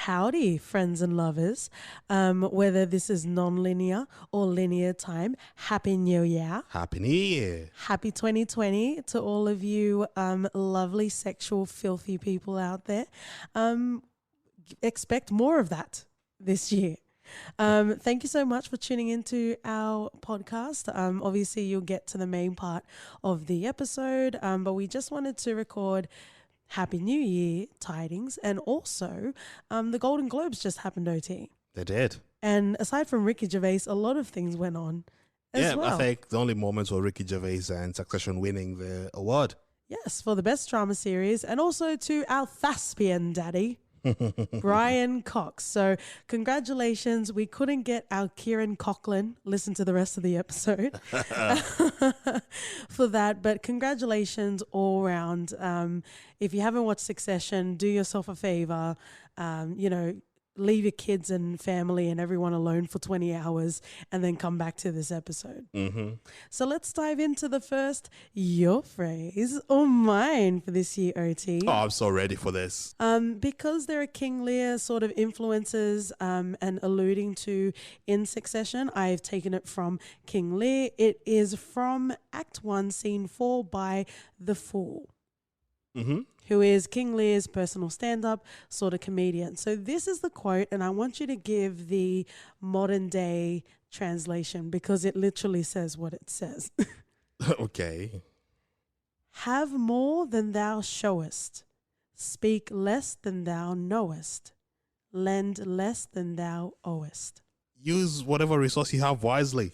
Howdy, friends and lovers. Whether this is non-linear or linear time, Happy New Year. Happy New Year. Happy 2020 to all of you lovely, sexual, filthy people out there. Expect more of that this year. Thank you so much for tuning into our podcast. Obviously, you'll get to the main part of the episode, but we just wanted to record Happy New Year tidings, and also the Golden Globes just happened, OT. They did. And aside from Ricky Gervais, a lot of things went on as well. I think the only moments were Ricky Gervais and Succession winning the award. Yes, for the best drama series, and also to our thespian daddy, Brian Cox. So congratulations. We couldn't get our Kieran Coughlin. Listen to the rest of the episode for that. But congratulations all around. If you haven't watched Succession, do yourself a favor. Leave your kids and family and everyone alone for 20 hours and then come back to this episode. Mm-hmm. So let's dive into the first your phrase or mine for this year, OT. Oh, I'm so ready for this. Because there are King Lear sort of influences and alluding to in Succession, I've taken it from King Lear. It is from Act 1, Scene 4 by The Fool. Mm-hmm. Who is King Lear's personal stand-up sort of comedian. So this is the quote, and I want you to give the modern day translation because it literally says what it says. Okay. Have more than thou showest. Speak less than thou knowest. Lend less than thou owest. Use whatever resource you have wisely.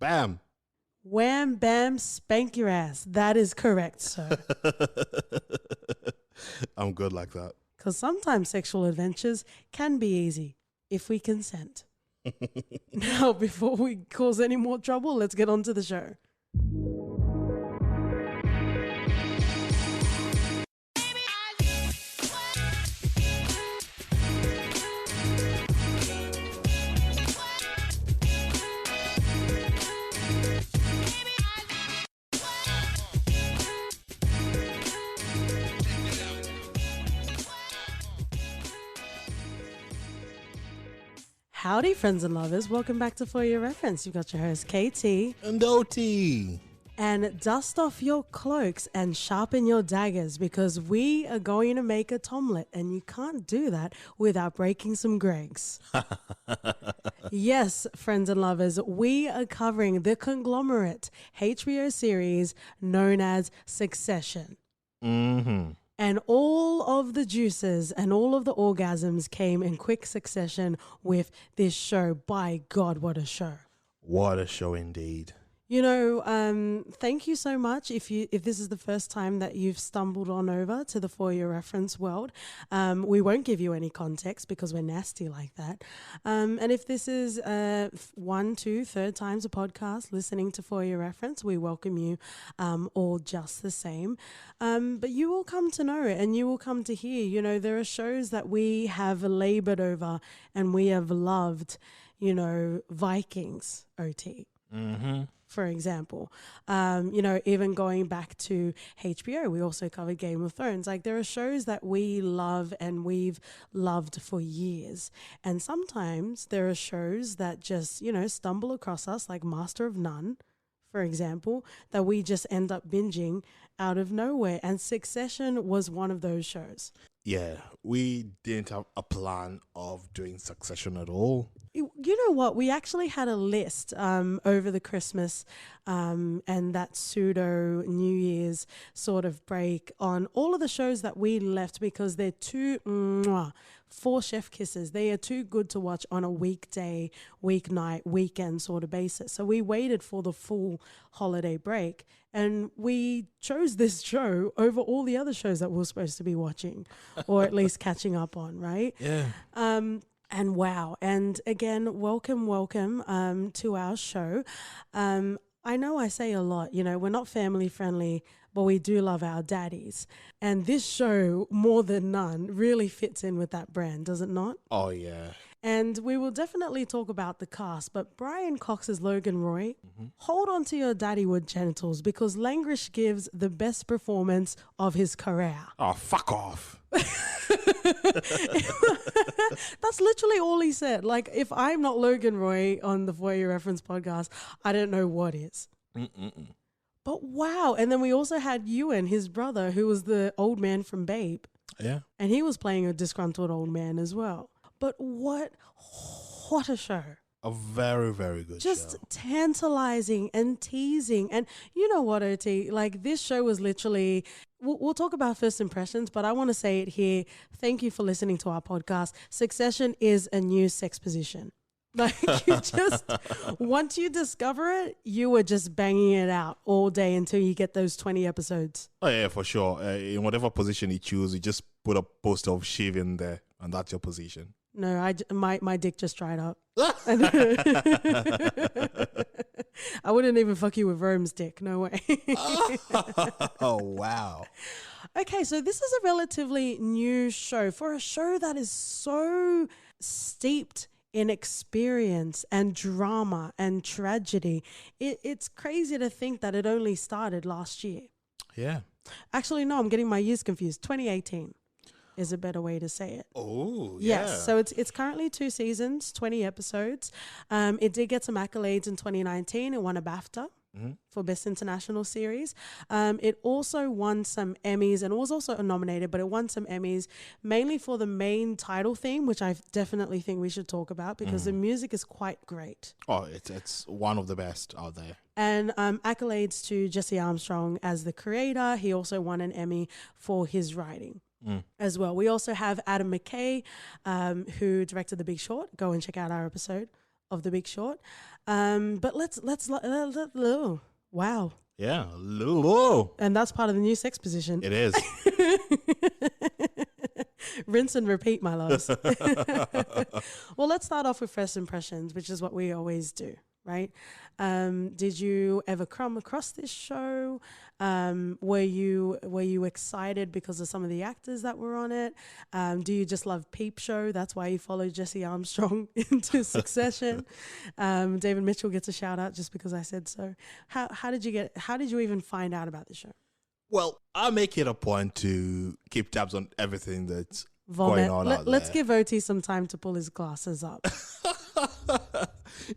Bam. Wham, bam, spank your ass. That is correct, sir. I'm good like that. Because sometimes sexual adventures can be easy if we consent. Now, before we cause any more trouble, let's get on to the show. Howdy, friends and lovers. Welcome back to For Your Reference. You've got your host, KT. And OT. And dust off your cloaks and sharpen your daggers because we are going to make a tomlet, and you can't do that without breaking some Gregs. Yes, friends and lovers, we are covering the conglomerate HBO series known as Succession. Mm-hmm. And all of the juices and all of the orgasms came in quick succession with this show. By God, what a show. What a show indeed. You know, thank you so much if this is the first time that you've stumbled on over to the For Your Reference world. We won't give you any context because we're nasty like that. And if this is 1, 2, 3rd times a podcast listening to For Your Reference, we welcome you all just the same. But you will come to know it and you will come to hear, you know, there are shows that we have labored over and we have loved, you know, Vikings, OT. Mm-hmm. For example, even going back to HBO, we also covered Game of Thrones. Like, there are shows that we love and we've loved for years. And sometimes there are shows that just, you know, stumble across us, like Master of None, for example, that we just end up binging out of nowhere. And Succession was one of those shows. Yeah, we didn't have a plan of doing Succession at all. You know what? We actually had a list over the Christmas and that pseudo New Year's sort of break on all of the shows that we left because they're too, for chef kisses. They are too good to watch on a weekday, weeknight, weekend sort of basis. So we waited for the full holiday break and we chose this show over all the other shows that we were supposed to be watching or at least catching up on, right? Yeah. And wow. And again, welcome to our show. I know I say a lot, you know, we're not family friendly, but we do love our daddies. And this show, more than none, really fits in with that brand, does it not? Oh, yeah. And we will definitely talk about the cast, but Brian Cox's Logan Roy, hold on to your daddywood genitals because Langrish gives the best performance of his career. Oh, fuck off. That's literally all he said. Like, if I'm not Logan Roy on the For Your Reference podcast, I don't know what is. Mm-mm-mm. But wow. And then we also had Ewan, his brother, who was the old man from Babe. Yeah. And he was playing a disgruntled old man as well. But what a show. A very, very good Just show. tantalizing and teasing. And you know what, OT? Like, this show was literally, we'll talk about first impressions, but I want to say it here. Thank you for listening to our podcast. Succession is a new sex position. Like, you just, once you discover it, you were just banging it out all day until you get those 20 episodes. Oh, yeah, for sure. In whatever position you choose, you just put a poster of Shiv in there, and that's your position. No, my dick just dried up. I wouldn't even fuck you with Rome's dick. No way. Oh, wow. Okay, so this is a relatively new show. For a show that is so steeped in experience and drama and tragedy, it's crazy to think that it only started last year. Yeah. Actually, no, I'm getting my years confused. 2018 is a better way to say it. Oh, yeah. Yes, so it's currently 2 seasons, 20 episodes. It did get some accolades in 2019. It won a BAFTA for Best International Series. It also won some Emmys, and it was also nominated, but it won some Emmys, mainly for the main title theme, which I definitely think we should talk about because the music is quite great. Oh, it's one of the best out there. And accolades to Jesse Armstrong as the creator. He also won an Emmy for his writing. As well. We also have Adam McKay, who directed The Big Short. Go and check out our episode of The Big Short. But let's wow. Yeah, low. And that's part of the new sex position. It is. Rinse and repeat, my loves. Well, let's start off with first impressions, which is what we always do, right? Did you ever come across this show? Were you excited because of some of the actors that were on it? Do you just love Peep Show? That's why you followed Jesse Armstrong into Succession. David Mitchell gets a shout out just because I said so. How did you even find out about the show? Well, I make it a point to keep tabs on everything that's Vomit. going on out Let's there. give OT some time to pull his glasses up.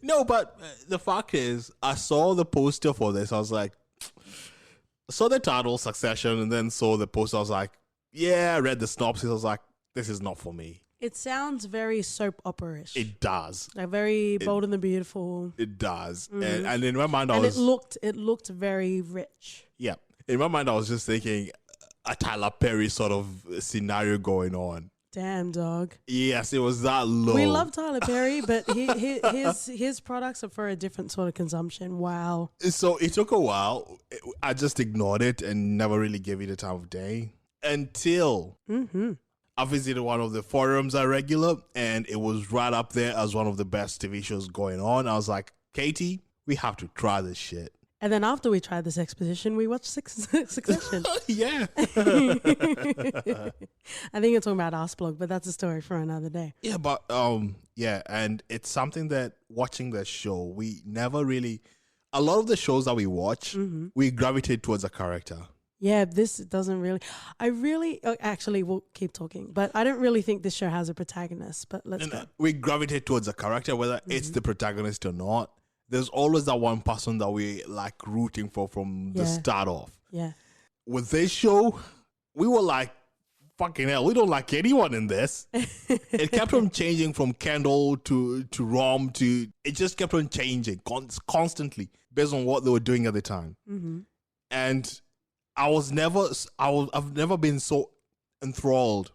No, but the fact is, I saw the poster for this. I was like, saw the title, Succession, and then saw the poster. I was like, yeah, I read the synopsis. I was like, this is not for me. It sounds very soap opera-ish. It does. Like very Bold and the Beautiful. It does. And in my mind, It looked very rich. Yeah. In my mind, I was just thinking a Tyler Perry sort of scenario going on. Damn, dog. Yes, it was that low. We love Tyler Perry, but his products are for a different sort of consumption. Wow. So it took a while. I just ignored it and never really gave it a time of day until I visited one of the forums I regular, and it was right up there as one of the best TV shows going on. I was like, Katie, we have to try this shit. And then after we tried this exposition, we watched Succession. Yeah. I think you're talking about Arsblog, but that's a story for another day. Yeah, but yeah, and it's something that watching the show, we never really, a lot of the shows that we watch, we gravitate towards a character. Yeah, this doesn't really, actually, we'll keep talking, but I don't really think this show has a protagonist, but let's go. We gravitate towards a character, whether it's the protagonist or not. There's always that one person that we like rooting for from the start off. Yeah. With this show, we were like, fucking hell, we don't like anyone in this. It kept on changing from Kendall to Rom to, it just kept on changing constantly based on what they were doing at the time. And I've never been so enthralled,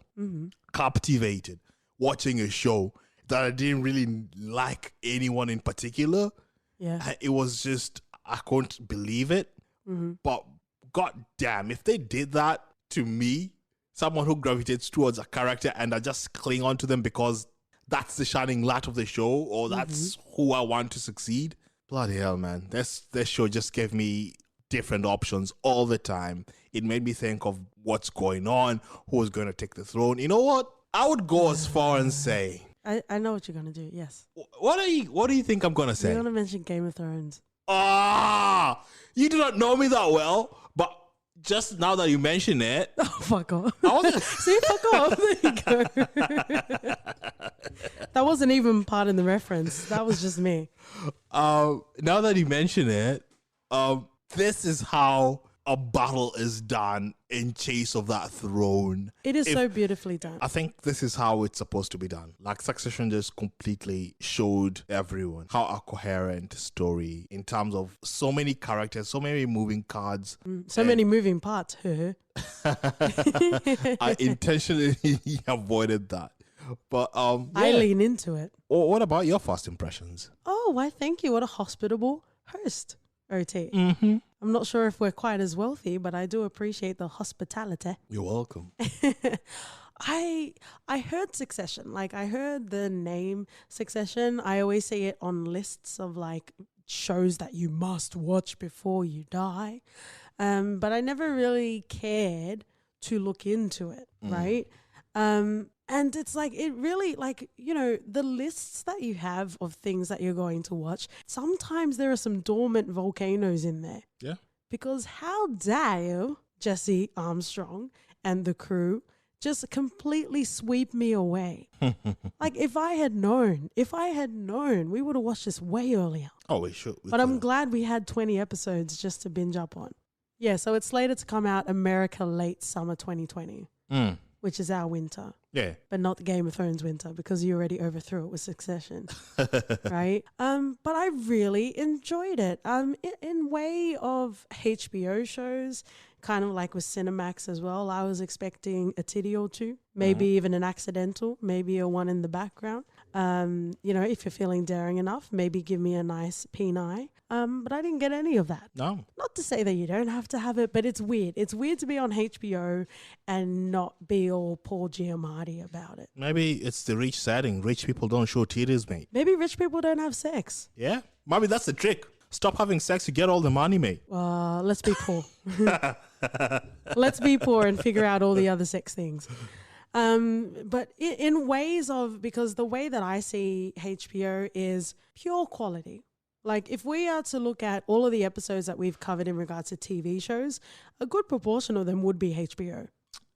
captivated watching a show that I didn't really like anyone in particular. Yeah. It was just, I couldn't believe it. But god damn, if they did that to me, someone who gravitates towards a character and I just cling on to them because that's the shining light of the show or that's who I want to succeed. Bloody hell, man. This show just gave me different options all the time. It made me think of what's going on, who's going to take the throne. You know what? I would go as far and say, I know what you're going to do, yes. What do you think I'm going to say? You're going to mention Game of Thrones. You do not know me that well, but just now that you mention it, Oh, fuck off. I wasn't. See, fuck off. There you go. That wasn't even part of the reference. That was just me. Now that you mention it, this is how a battle is done in Chase of that Throne. It is so beautifully done. I think this is how it's supposed to be done. Like Succession just completely showed everyone how a coherent story in terms of so many characters, so many moving cards. So many moving parts. I intentionally avoided that. But I lean into it. What about your first impressions? Oh, why thank you. What a hospitable host, OT. Mm-hmm. I'm not sure if we're quite as wealthy, but I do appreciate the hospitality. You're welcome. I heard Succession. Like, I heard the name Succession. I always see it on lists of like shows that you must watch before you die. But I never really cared to look into it, right? And it's like, it really, like, you know, the lists that you have of things that you're going to watch, sometimes there are some dormant volcanoes in there. Yeah. Because how dare Jesse Armstrong and the crew just completely sweep me away? Like, if I had known, we would have watched this way earlier. Oh, we should. But I'm glad we had 20 episodes just to binge up on. Yeah, so it's slated to come out America late summer 2020, which is our winter. Yeah. But not the Game of Thrones winter, because you already overthrew it with Succession. Right? But I really enjoyed it. In way of HBO shows, kind of like with Cinemax as well, I was expecting a titty or two, maybe even an accidental, maybe a one in the background. You know, if you're feeling daring enough, maybe give me a nice peni. But I didn't get any of that. No. Not to say that you don't have to have it, but it's weird. It's weird to be on HBO and not be all Paul Giamatti about it. Maybe it's the rich setting. Rich people don't show titties, mate. Maybe rich people don't have sex. Yeah? Maybe that's the trick. Stop having sex to get all the money, mate. Let's be poor. Let's be poor and figure out all the other sex things. But in ways of, because the way that I see HBO is pure quality. Like, if we are to look at all of the episodes that we've covered in regards to TV shows, a good proportion of them would be HBO.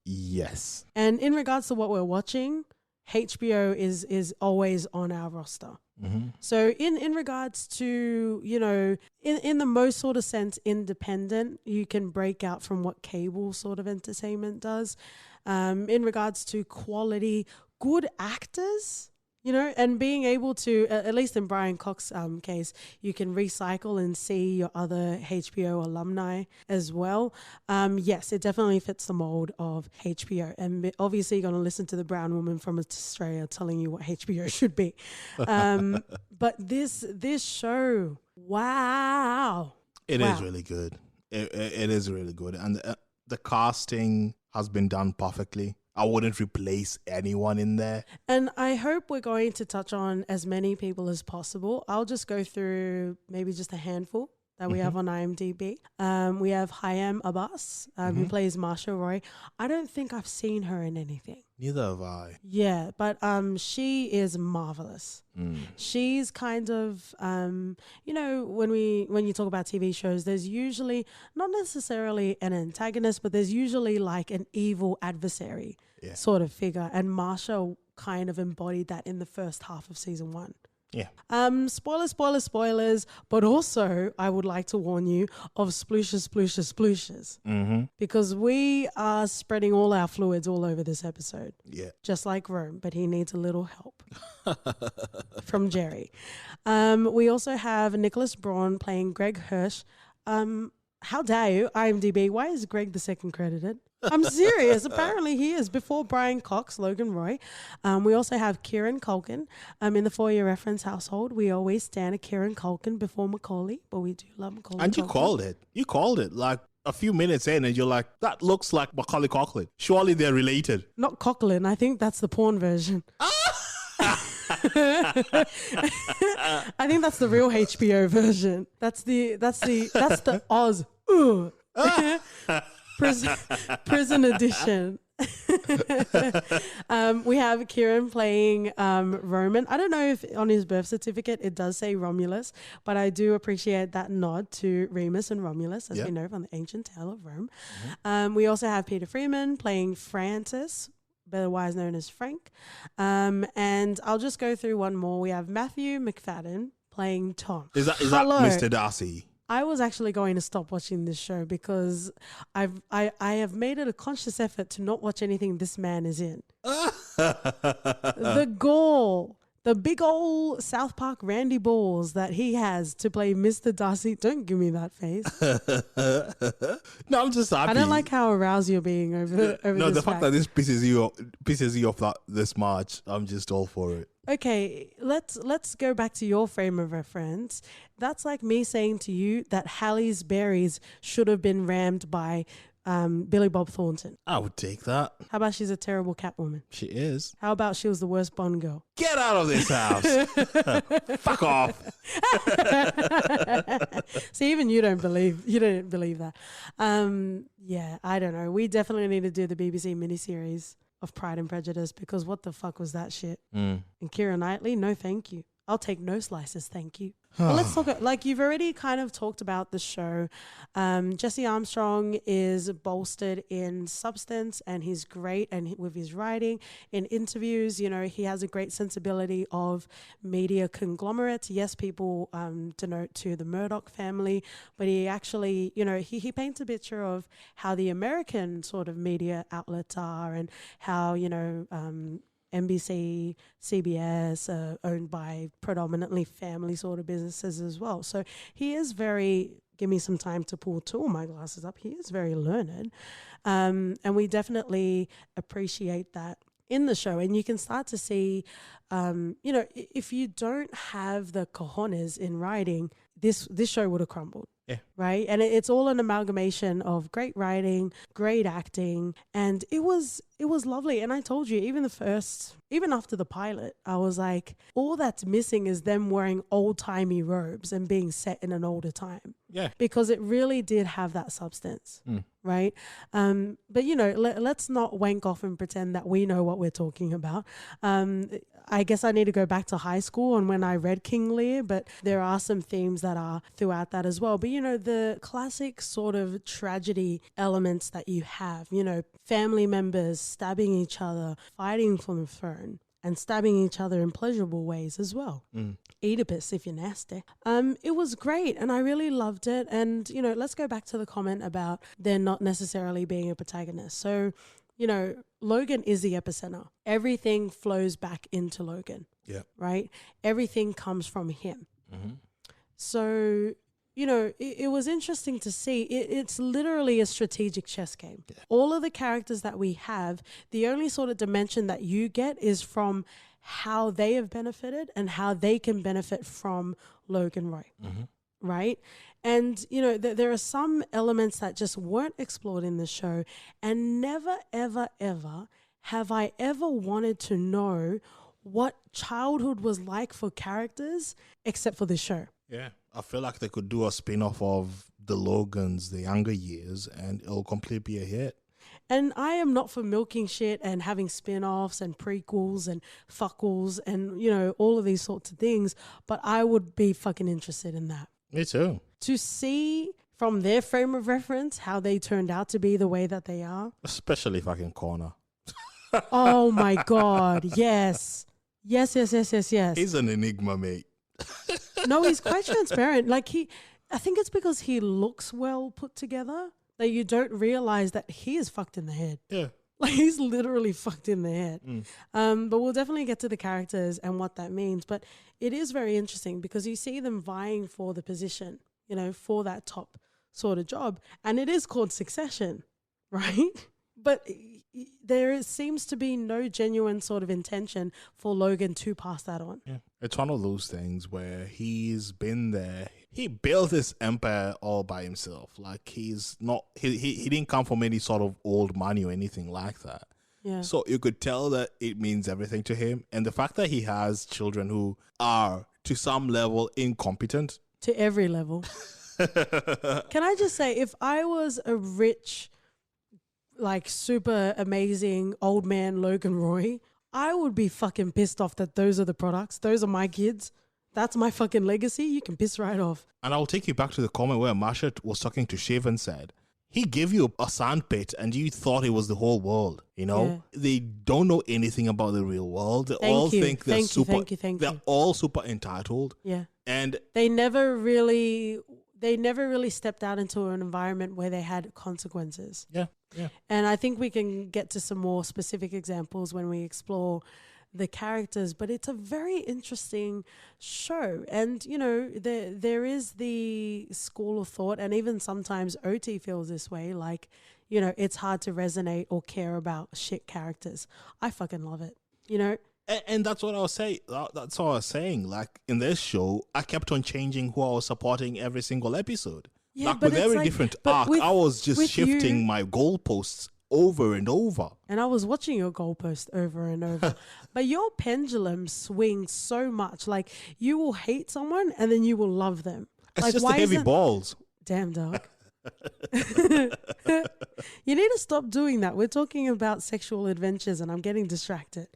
Yes. And in regards to what we're watching, HBO is always on our roster. So in regards to, you know, in the most sort of sense, independent, you can break out from what cable sort of entertainment does. In regards to quality, good actors, you know, and being able to, at least in Brian Cox's case, you can recycle and see your other HBO alumni as well. Yes, it definitely fits the mold of HBO. And obviously you're going to listen to the brown woman from Australia telling you what HBO should be. But this show, wow. It is really good. It is really good. And the casting has been done perfectly. I wouldn't replace anyone in there. And I hope we're going to touch on as many people as possible. I'll just go through maybe just a handful that we have on IMDb. We have Hayam Abbas, who plays Marsha Roy. I don't think I've seen her in anything. Neither have I. Yeah, but she is marvelous. She's kind of, you know, when you talk about TV shows, there's usually not necessarily an antagonist, but there's usually like an evil adversary sort of figure. And Marsha kind of embodied that in the first half of season 1. Yeah. Spoilers. But also, I would like to warn you of splooshes. Because we are spreading all our fluids all over this episode. Yeah. Just like Rome, but he needs a little help from Jerry. We also have Nicholas Braun playing Greg Hirsch. How dare you, IMDb? Why is Greg the second credited? I'm serious. Apparently he is, before Brian Cox, Logan Roy. We also have Kieran Culkin. In the For Your Reference household, we always stand a Kieran Culkin before Macaulay, but we do love Macaulay. And you called it. You called it like a few minutes in and you're like, that looks like Macaulay Culkin. Surely they're related. Not Coughlin. I think that's the porn version. I think that's the real HBO version. That's the Oz. Prison edition. We have Kieran playing Roman. I don't know if on his birth certificate it does say Romulus, but I do appreciate that nod to Remus and Romulus, as we know from the ancient tale of Rome. We also have Peter Freeman playing Francis, otherwise known as Frank. And I'll just go through one more. We have Matthew McFadden playing Tom. Is that Mr. Darcy? I was actually going to stop watching this show because I have made it a conscious effort to not watch anything this man is in. The gall, the big old South Park Randy balls that he has to play Mr. Darcy. Don't give me that face. No, I'm just happy. I don't like how aroused you're being over no, this the fact that this pisses you off that this much, I'm just all for it. Okay, let's go back to your frame of reference. That's like me saying to you that Halle's berries should have been rammed by Billy Bob Thornton. I would take that. How about she's a terrible Catwoman? She is. How about she was the worst Bond girl? Get out of this house. Fuck off. See, even you don't believe that. Yeah, I don't know. We definitely need to do the BBC miniseries of Pride and Prejudice, because what the fuck was that shit? And Keira Knightley, no thank you. I'll take no slices, thank you. Well, let's talk, like you've already kind of talked about the show. Jesse Armstrong is bolstered in substance and he's great, and with his writing in interviews, you know, he has a great sensibility of media conglomerates. Yes, people denote to the Murdoch family, but he actually, you know, he paints a picture of how the American sort of media outlets are, and how, you know, NBC, CBS are owned by predominantly family sort of businesses as well. So he is very, give me some time to pull two of my glasses up. He is very learned. And we definitely appreciate that in the show. And you can start to see, you know, if you don't have the cojones in writing, this show would have crumbled. Yeah. Right. And it's all an amalgamation of great writing, great acting. And it was lovely. And I told you, even after the pilot, I was like, all that's missing is them wearing old timey robes and being set in an older time. Yeah. Because it really did have that substance. Right. But, you know, let's not wank off and pretend that we know what we're talking about. I guess I need to go back to high school and when I read King Lear, but there are some themes that are throughout that as well. But, you know, the classic sort of tragedy elements that you have, you know, family members stabbing each other, fighting for the throne, and stabbing each other in pleasurable ways as well. Oedipus, if you're nasty. It was great and I really loved it. And, you know, let's go back to the comment about there not necessarily being a protagonist. So, you know, Logan is the epicenter. Everything flows back into Logan. Yeah. Right? Everything comes from him. So, you know, it was interesting to see. It's literally a strategic chess game. Yeah. All of the characters that we have, the only sort of dimension that you get is from how they have benefited and how they can benefit from Logan Roy. Right? And, you know, there are some elements that just weren't explored in the show, and never, ever, ever have I ever wanted to know what childhood was like for characters except for this show. Yeah. I feel like they could do a spin-off of the Logans, the younger years, and it'll completely be a hit. And I am not for milking shit and having spin-offs and prequels and fuckles and, you know, all of these sorts of things, but I would be fucking interested in that. Me too. To see from their frame of reference how they turned out to be the way that they are. Especially fucking Connor. Oh my God. Yes. Yes. He's an enigma, mate. No, he's quite transparent. Like I think it's because he looks well put together that you don't realize that he is fucked in the head. Yeah. Like he's literally fucked in the head. But we'll definitely get to the characters and what that means. But it is very interesting because you see them vying for the position, you know, for that top sort of job. And it is called Succession, right? But there seems to be no genuine sort of intention for Logan to pass that on. Yeah. It's one of those things where he's been there. He built his empire all by himself. Like he's not, he didn't come from any sort of old money or anything like that. Yeah. So you could tell that it means everything to him. And the fact that he has children who are to some level incompetent. To every level. Can I just say, if I was a rich like super amazing old man Logan Roy, I would be fucking pissed off that those are the products. Those are my kids. That's my fucking legacy. You can piss right off. And I'll take you back to the comment where Marsha was talking to Shiv and said, he gave you a sandpit and you thought it was the whole world. You know, they don't know anything about the real world. They all think they're they're all super entitled. Yeah. And they never really stepped out into an environment where they had consequences. Yeah. And I think we can get to some more specific examples when we explore the characters, but it's a very interesting show. And, you know, there is the school of thought, and even sometimes OT feels this way, like, you know, it's hard to resonate or care about shit characters. I fucking love it, you know? And that's what I was saying. That's what I was saying. Like, in this show, I kept on changing who I was supporting every single episode. Yeah, like, with every different arc, I was just shifting my goalposts over and over. And I was watching your goalpost over and over. But your pendulum swings so much. Like, you will hate someone and then you will love them. It's like, just the heavy balls. Damn, dog. You need to stop doing that. We're talking about sexual adventures and I'm getting distracted.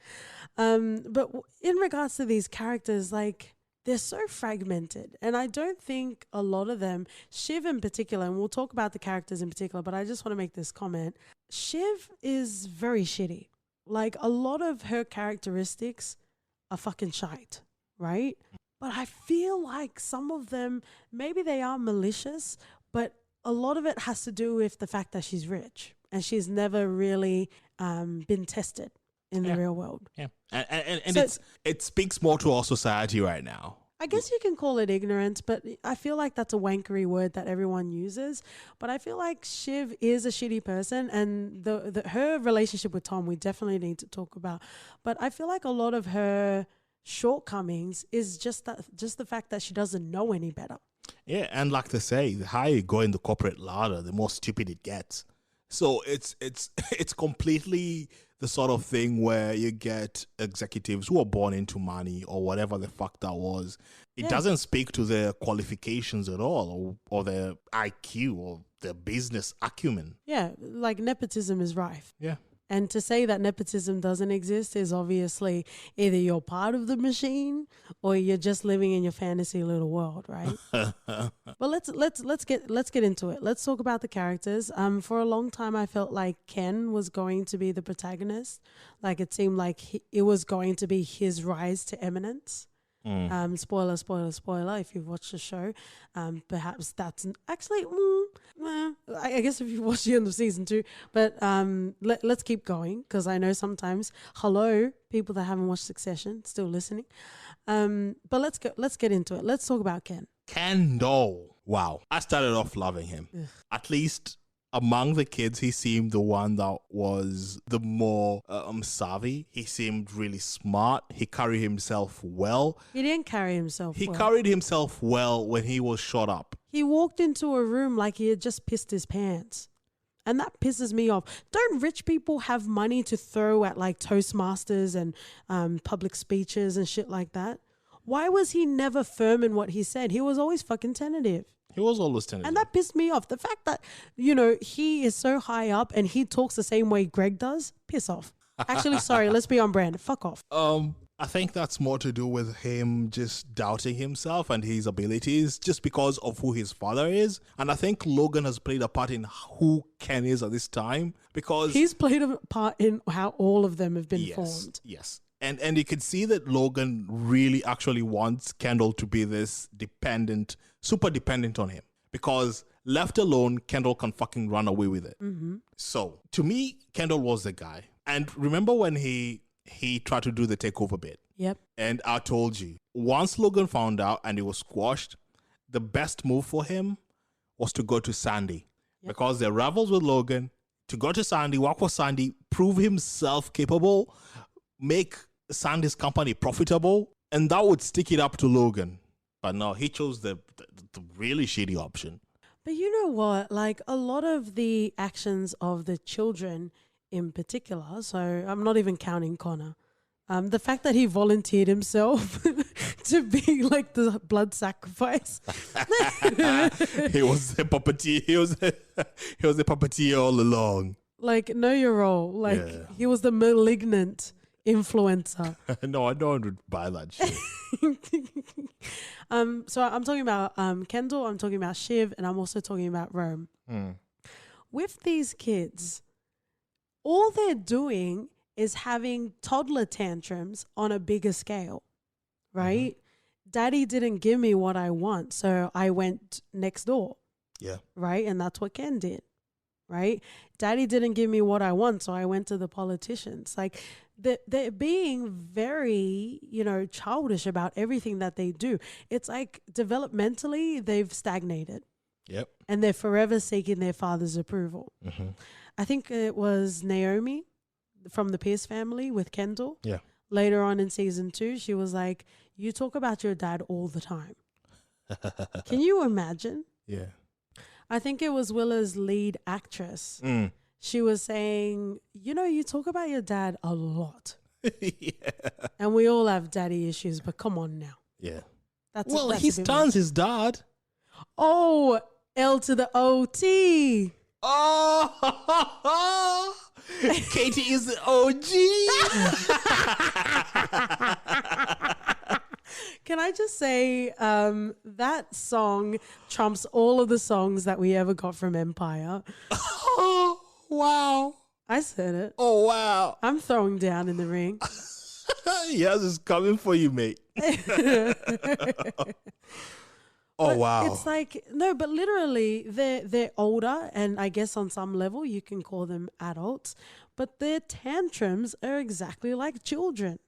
But in regards to these characters, like, they're so fragmented. And I don't think a lot of them, Shiv in particular, and we'll talk about the characters in particular, but I just want to make this comment. Shiv is very shitty. Like, a lot of her characteristics are fucking shite, right? But I feel like some of them, maybe they are malicious, but a lot of it has to do with the fact that she's rich and she's never really been tested in the real world. Yeah. And so, it speaks more to our society right now. I guess you can call it ignorance, but I feel like that's a wankery word that everyone uses. But I feel like Shiv is a shitty person, and her relationship with Tom we definitely need to talk about. But I feel like a lot of her shortcomings is just the fact that she doesn't know any better. Yeah, and like they say, the higher you go in the corporate ladder, the more stupid it gets. So it's completely the sort of thing where you get executives who are born into money or whatever the fuck that was. It doesn't speak to their qualifications at all, or their IQ or their business acumen. Yeah, like nepotism is rife. Yeah. And to say that nepotism doesn't exist is obviously either you're part of the machine or you're just living in your fantasy little world, right? But let's get into it. Let's talk about the characters. For a long time, I felt like Ken was going to be the protagonist. Like, it seemed like it was going to be his rise to eminence. Spoiler, if you've watched the show. Perhaps that's actually, I guess if you watched the end of season 2, but let's keep going, because I know sometimes, people that haven't watched Succession, still listening. But let's get into it. Let's talk about Ken. Kendall. Wow. I started off loving him. Ugh. At least among the kids, he seemed the one that was the more savvy. He seemed really smart. He carried himself well. He didn't carry himself well. He carried himself well when he was shot up. He walked into a room like he had just pissed his pants. And that pisses me off. Don't rich people have money to throw at like Toastmasters and public speeches and shit like that? Why was he never firm in what he said? He was always fucking tentative. He was always tentative. And that pissed me off. The fact that, you know, he is so high up and he talks the same way Greg does, piss off. Actually, sorry, let's be on brand. Fuck off. I think that's more to do with him just doubting himself and his abilities just because of who his father is. And I think Logan has played a part in who Ken is at this time, because he's played a part in how all of them have been formed. Yes. And you can see that Logan really actually wants Kendall to be this super dependent on him, because left alone, Kendall can fucking run away with it. Mm-hmm. So to me, Kendall was the guy. And remember when he tried to do the takeover bit? Yep. And I told you, once Logan found out and he was squashed, the best move for him was to go to Sandy. Yep. Because they're rivals with Logan. To go to Sandy, work for Sandy, prove himself capable, make Sandy's company profitable, and that would stick it up to Logan. But no, he chose the really shitty option. But you know what? Like, a lot of the actions of the children in particular, so I'm not even counting Connor, the fact that he volunteered himself to be like the blood sacrifice. He was a puppeteer. He was a puppeteer all along. Like, know your role. Like, Yeah. he was the malignant influencer. No, I don't buy that shit. So I'm talking about Kendall, I'm talking about Shiv, and I'm also talking about Rome. With these kids, all they're doing is having toddler tantrums on a bigger scale, right? Daddy didn't give me what I want, so I went next door. Yeah. Right? And that's what Ken did, right? Daddy didn't give me what I want, so I went to the politicians. Like, they're being very, childish about everything that they do. It's like developmentally, they've stagnated. Yep. And they're forever seeking their father's approval. I think it was Naomi from the Pierce family with Kendall. Yeah. Later on in season 2, she was like, you talk about your dad all the time. Can you imagine? Yeah. I think it was Willa's lead actress. She was saying, you talk about your dad a lot. Yeah. And we all have daddy issues, but come on now. Yeah. That's He stuns his dad. Oh, L to the OT. Oh, Katie is the OG. Can I just say that song trumps all of the songs that we ever got from Empire. Oh, wow. I said it. Oh, wow. I'm throwing down in the ring. Yes, it's coming for you, mate. Oh, wow. It's like, no, but literally they're older, and I guess on some level you can call them adults, but their tantrums are exactly like children.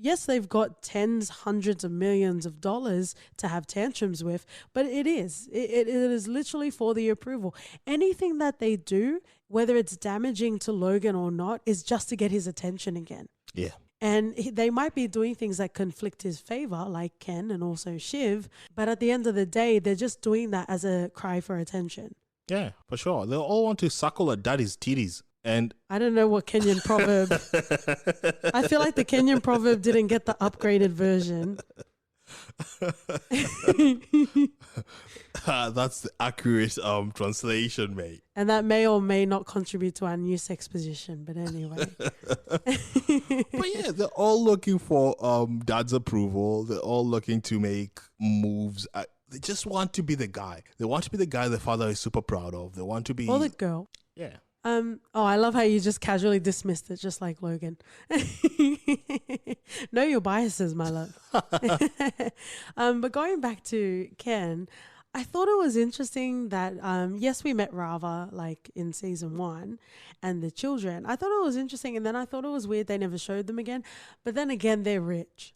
Yes, they've got tens, hundreds of millions of dollars to have tantrums with, but it is literally for the approval. Anything that they do, whether it's damaging to Logan or not, is just to get his attention again. Yeah. And they might be doing things that conflict his favor, like Ken and also Shiv, but at the end of the day, they're just doing that as a cry for attention. Yeah, for sure. They all want to suckle at daddy's titties. And I don't know what Kenyan proverb. I feel like the Kenyan proverb didn't get the upgraded version. That's the accurate translation, mate. And that may or may not contribute to our news exposition, but anyway. But yeah, they're all looking for dad's approval. They're all looking to make moves. They just want to be the guy. They want to be the guy their father is super proud of. They want to be... Or the girl. Yeah. I love how you just casually dismissed it, just like Logan. Know your biases, my love. But going back to Ken, I thought it was interesting that, yes, we met Rava like in season 1 and the children. I thought it was interesting, and then I thought it was weird they never showed them again. But then again, they're rich.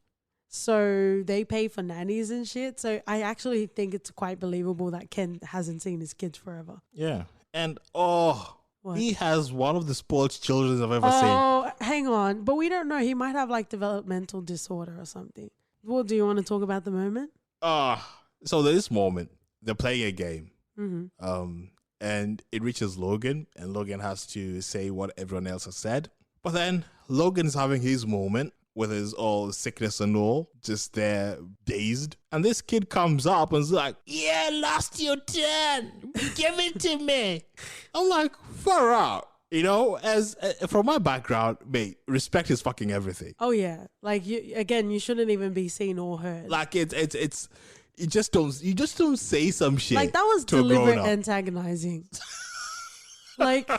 So they pay for nannies and shit. So I actually think it's quite believable that Ken hasn't seen his kids forever. Yeah. And, What? he has one of the spoiled children I've ever seen. Oh, hang on. But we don't know. He might have like developmental disorder or something. Well, do you want to talk about the moment? So this moment, they're playing a game. And it reaches Logan, and Logan has to say what everyone else has said. But then Logan's having his moment with his all sickness and all, just there dazed. And this kid comes up and is like, yeah, lost your turn. Give it to me. I'm like, far out. As from my background, mate, respect is fucking everything. Oh, yeah. Like, you shouldn't even be seen or heard. Like, you just don't say some shit. Like, that was to a deliberate grown-up. antagonizing. Like,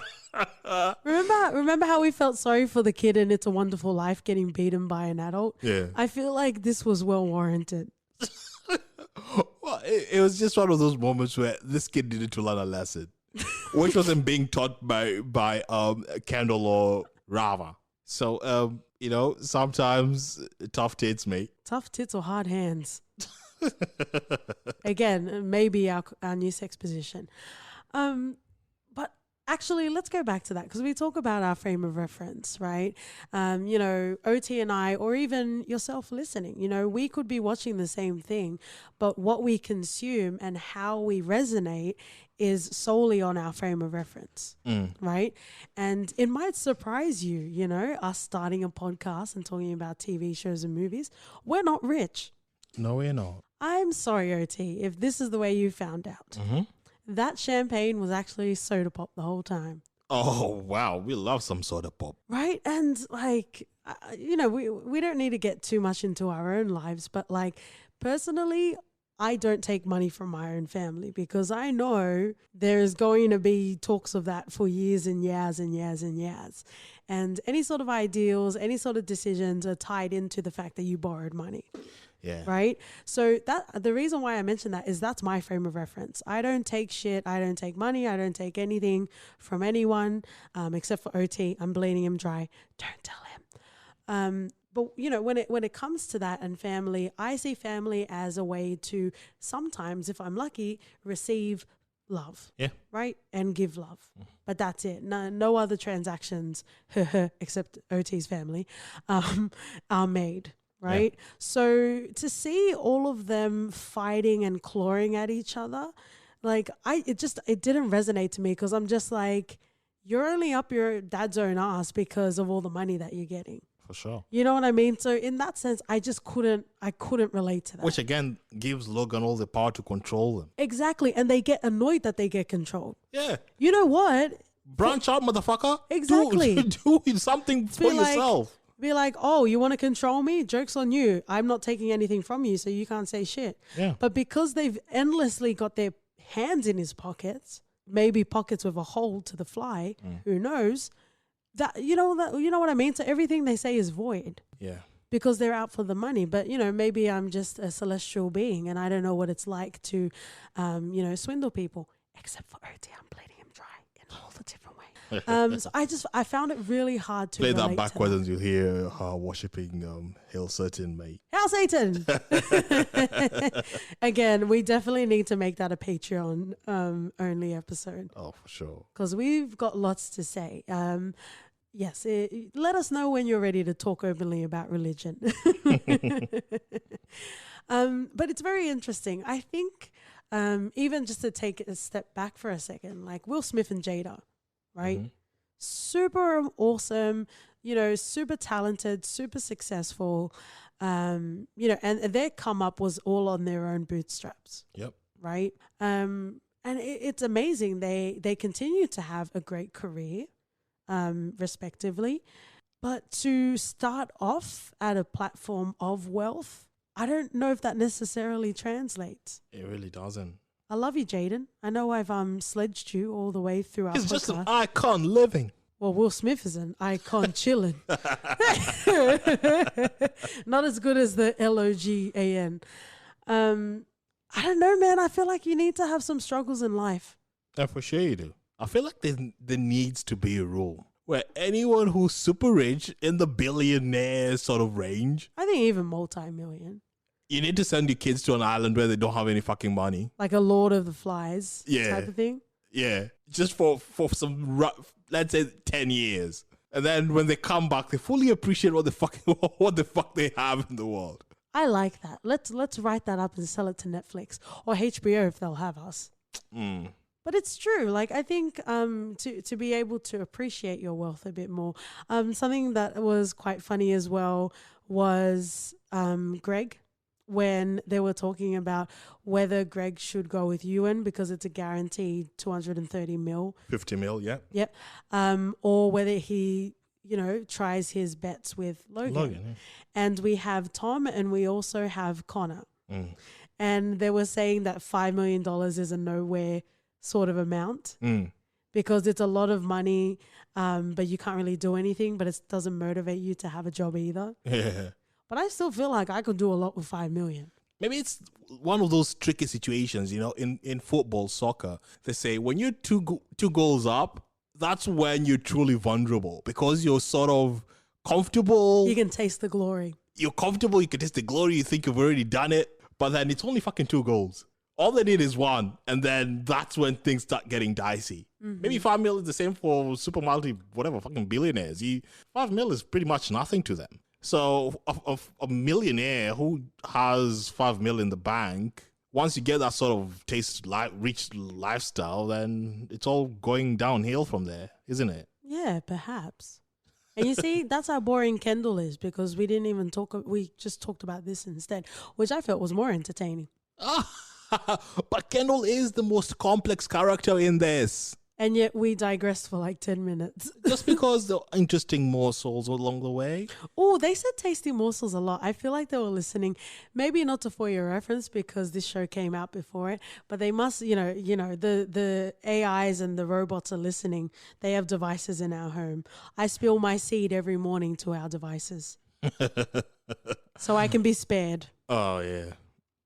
remember how we felt sorry for the kid in It's a Wonderful Life getting beaten by an adult? Yeah. I feel like this was well warranted. Well, it was just one of those moments where this kid needed to learn a lesson, which wasn't being taught by Kendall or Rava. So, sometimes tough tits, mate. Tough tits or hard hands. Again, maybe our news exposition. But actually, let's go back to that, because we talk about our frame of reference, right? OT and I, or even yourself listening, we could be watching the same thing, but what we consume and how we resonate is solely on our frame of reference, right? And it might surprise you, us starting a podcast and talking about TV shows and movies. We're not rich. No, we're not. I'm sorry, OT, if this is the way you found out. That champagne was actually soda pop the whole time. Oh, wow. We love some soda pop. right? And like, we don't need to get too much into our own lives, but like personally, I don't take money from my own family because I know there's going to be talks of that for years and years and years and years. And any sort of ideals, any sort of decisions are tied into the fact that you borrowed money. Yeah. Right. So the reason why I mentioned that is that's my frame of reference. I don't take shit. I don't take money. I don't take anything from anyone except for OT. I'm bleeding him dry. Don't tell him. But when it comes to that and family, I see family as a way to sometimes, if I'm lucky, receive love. Yeah. Right. And give love. But that's it. No other transactions except OT's family are made. Right. Yeah. So to see all of them fighting and clawing at each other, like it didn't resonate to me because I'm just like, you're only up your dad's own ass because of all the money that you're getting. For sure. You know what I mean? So in that sense, I couldn't relate to that. Which again gives Logan all the power to control them. Exactly. And they get annoyed that they get controlled. Yeah. You know what? Branch out, motherfucker. Exactly. Do something for yourself. Be like, oh, you want to control me? Joke's on you. I'm not taking anything from you, so you can't say shit. Yeah. But because they've endlessly got their hands in his pockets, maybe pockets with a hole to the fly, who knows? You know what I mean? So everything they say is void. Yeah. Because they're out for the money. But, maybe I'm just a celestial being and I don't know what it's like to, swindle people. Except for OT, I'm bleeding him dry in all the different ways. So I found it really hard to play relate that backwards and you'll hear her worshipping Hail Satan, mate. Hail Satan! Again, we definitely need to make that a Patreon only episode. Oh, for sure. Because we've got lots to say. Yes, let us know when you're ready to talk openly about religion. But it's very interesting. I think even just to take a step back for a second, like Will Smith and Jada, right? Mm-hmm. Super awesome, super talented, super successful, and their come up was all on their own bootstraps. Yep. Right. And it's amazing. They continue to have a great career, respectively, but to start off at a platform of wealth, I don't know if that necessarily translates. It really doesn't. I love you, Jaden. I know I've sledged you all the way through our podcast. He's just an icon living. Well, Will Smith is an icon chilling. Not as good as the LOGAN. I don't know, man. I feel like you need to have some struggles in life. Yeah, for sure you do. I feel like there needs to be a rule where anyone who's super rich in the billionaire sort of range, I think even multi-million, you need to send your kids to an island where they don't have any fucking money. Like a Lord of the Flies type of thing? Yeah. Just for some, let's say 10 years. And then when they come back, they fully appreciate what the fuck they have in the world. I like that. Let's write that up and sell it to Netflix or HBO if they'll have us. But it's true. Like, I think to be able to appreciate your wealth a bit more. Something that was quite funny as well was Greg, when they were talking about whether Greg should go with Ewan because it's a guaranteed 230 mil. 50 mil, yeah. Yep. Or whether he, tries his bets with Logan. Yeah. And we have Tom and we also have Connor. And they were saying that $5 million is a nowhere sort of amount because it's a lot of money, but you can't really do anything, but it doesn't motivate you to have a job either. Yeah. But I still feel like I could do a lot with $5 million. Maybe it's one of those tricky situations, in football, soccer. They say when you're two goals up, that's when you're truly vulnerable because you're sort of comfortable. You can taste the glory. You're comfortable. You can taste the glory. You think you've already done it, but then it's only fucking 2 goals. All they need is 1, and then that's when things start getting dicey. Mm-hmm. Maybe 5 mil is the same for super multi, whatever, fucking billionaires. 5 mil is pretty much nothing to them. So a millionaire who has 5 mil in the bank, once you get that sort of rich lifestyle, then it's all going downhill from there, isn't it? Yeah, perhaps. And you see, that's how boring Kendall is because we didn't even we just talked about this instead, which I felt was more entertaining. But Kendall is the most complex character in this. And yet we digressed for like 10 minutes. Just because there are interesting morsels along the way. Oh, they said tasty morsels a lot. I feel like they were listening, maybe not to For Your Reference because this show came out before it, but they must, the AIs and the robots are listening. They have devices in our home. I spill my seed every morning to our devices. So I can be spared. Oh, yeah.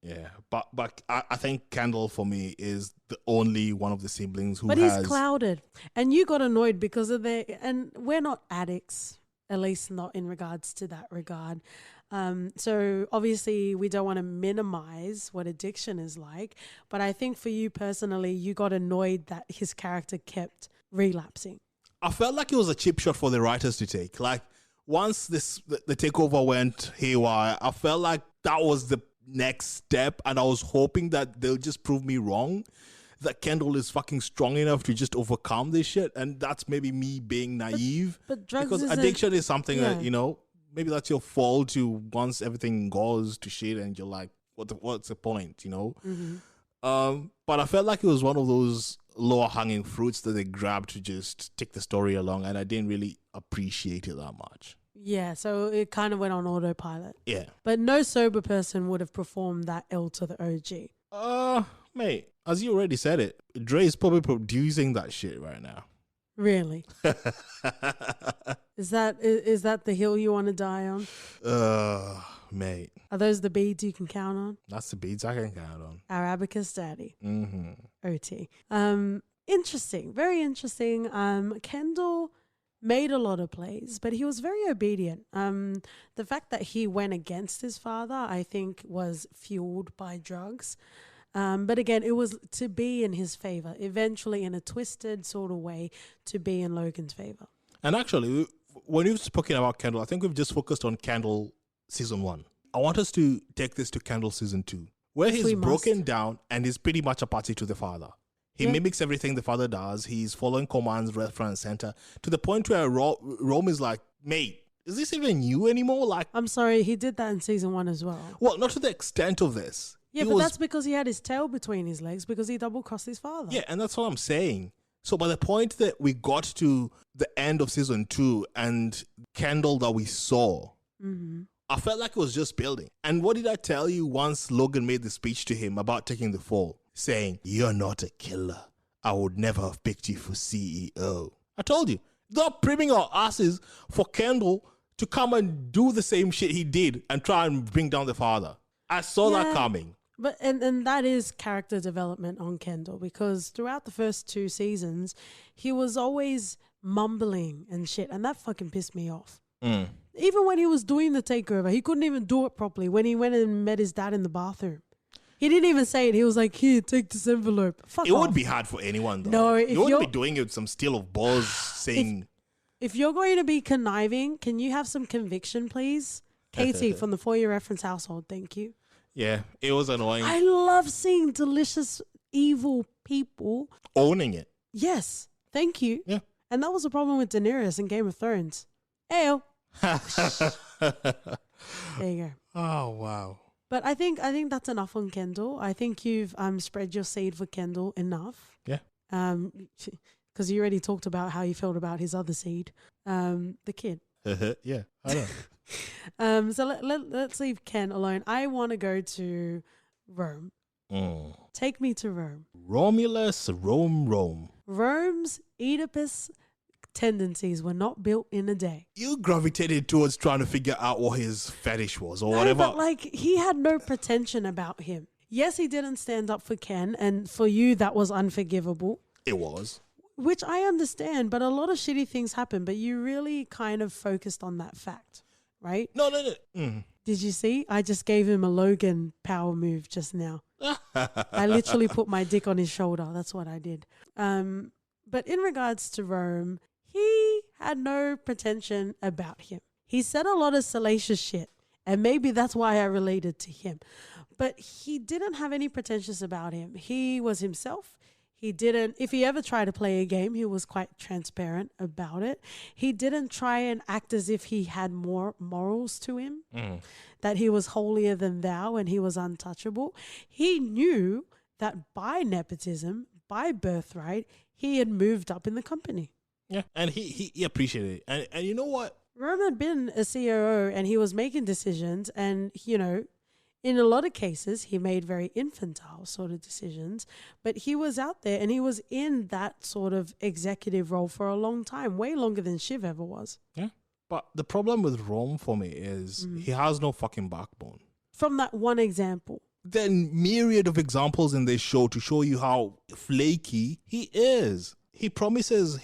Yeah, but I think Kendall for me is the only one of the siblings who But has... he's clouded. And you got annoyed because of and we're not addicts, at least not in regards to that regard. So obviously we don't want to minimize what addiction is like. But I think for you personally, you got annoyed that his character kept relapsing. I felt like it was a cheap shot for the writers to take. Like once the takeover went haywire, I felt like that was the next step, and I was hoping that they'll just prove me wrong, that Kendall is fucking strong enough to just overcome this shit, and that's maybe me being naive. But drugs because isn't- addiction is something yeah. that maybe that's your fault to once everything goes to shit, and you're like, what's the point, Mm-hmm. But I felt like it was one of those lower hanging fruits that they grabbed to just take the story along, and I didn't really appreciate it that much. Yeah, so it kind of went on autopilot. Yeah. But no sober person would have performed that L to the OG. Mate, as you already said it, Dre is probably producing that shit right now. Really? Is that the hill you want to die on? Mate. Are those the beads you can count on? That's the beads I can count on. Arabicus Daddy. Mm-hmm. OT. Interesting. Very interesting. Kendall made a lot of plays, but he was very obedient. The fact that he went against his father, I think, was fueled by drugs. But again, it was to be in his favor, eventually in a twisted sort of way to be in Logan's favor. And actually, when you've spoken about Kendall, I think we've just focused on Kendall season 1. I want us to take this to Kendall season 2, where Yes, he's we broken must. down and he's pretty much a party to the father. He Yeah. mimics everything the father does. He's following commands left, front, and center to the point where Rome is like, mate, is this even you anymore? Like, I'm sorry, he did that in season 1 as well. well, not to the extent of this. Yeah, He but was- that's because he had his tail between his legs because he double-crossed his father. Yeah, and that's what I'm saying. So by the point that we got to the end of season 2 and Kendall that we saw, Mm-hmm. I felt like it was just building. And what did I tell you once Logan made the speech to him about taking the fall? Saying, you're not a killer. I would never have picked you for CEO. I told you, they're priming our asses for Kendall to come and do the same shit he did and try and bring down the father. I saw that Yeah. coming. But and that is character development on Kendall because throughout the first 2 seasons, he was always mumbling and shit, and that fucking pissed me off. Even when he was doing the takeover, he couldn't even do it properly. When he went and met his dad in the bathroom, he didn't even say it. He was like, "Here, take this envelope." Fuck It off. would be hard for anyone, though. No, if you wouldn't be you're- doing it with some steel of balls saying... If you're going to be conniving, can you have some conviction, please? Katie from the For Your Reference household, thank you. Yeah, it was annoying. I love seeing delicious, evil people. Owning it. Yes, thank you. Yeah. And that was the problem with Daenerys in Game of Thrones. Ayo. There you go. Oh, wow. But I think that's enough on Kendall. I think you've spread your seed for Kendall enough. Yeah. Because you already talked about how you felt about his other seed, the kid. Yeah, I know. So let's leave Ken alone. I want to go to Rome. Take me to Rome. Romulus, Rome. Rome's Oedipus tendencies were not built in a day. You gravitated towards trying to figure out what his fetish was or No, whatever. but like he had no pretension about him. Yes, he didn't stand up for Ken, and for you that was unforgivable. It was. Which I understand, but a lot of shitty things happen, but you really kind of focused on that fact, right? No. Did you see? I just gave him a Logan power move just now. I literally put my dick on his shoulder. That's what I did. But in regards to Rome, he had no pretension about him. He said a lot of salacious shit, and maybe that's why I related to him. But he didn't have any pretensions about him. He was himself. He didn't, if he ever tried to play a game, he was quite transparent about it. He didn't try and act as if he had more morals to him, that he was holier than thou and he was untouchable. He knew that by nepotism, by birthright, he had moved up in the company. Yeah, and he appreciated it. And you know what? Rome had been a COO and he was making decisions, and, you know, in a lot of cases, he made very infantile sort of decisions, but he was out there and he was in that sort of executive role for a long time, way longer than Shiv ever was. Yeah. But the problem with Rome for me is he has no fucking backbone. From that one example. Then myriad of examples in this show to show you how flaky he is. He promises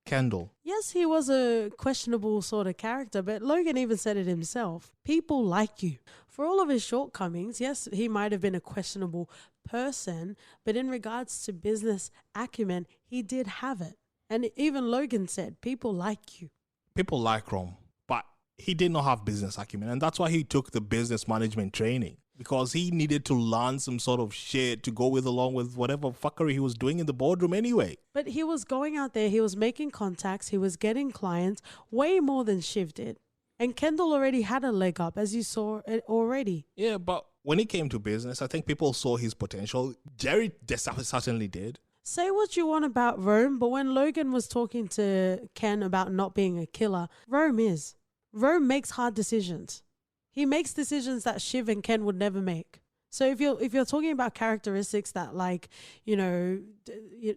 Kendall. Yes, he was a questionable sort of character, but Logan even said it himself. People like you. For all of his shortcomings, yes, he might have been a questionable person, but in regards to business acumen, he did have it. And even Logan said, people like you. People like Rome, but he did not have business acumen. And that's why he took the business management training, because he needed to learn some sort of shit to go along with whatever fuckery he was doing in the boardroom anyway. But he was going out there, he was making contacts, he was getting clients way more than Shiv did. And Kendall already had a leg up, as you saw it already. Yeah, but when it came to business, I think people saw his potential. Jerry certainly did. Say what you want about Rome, but when Logan was talking to Ken about not being a killer, Rome is. Rome makes hard decisions. He makes decisions that Shiv and Ken would never make. So if you're talking about characteristics that, like, you know,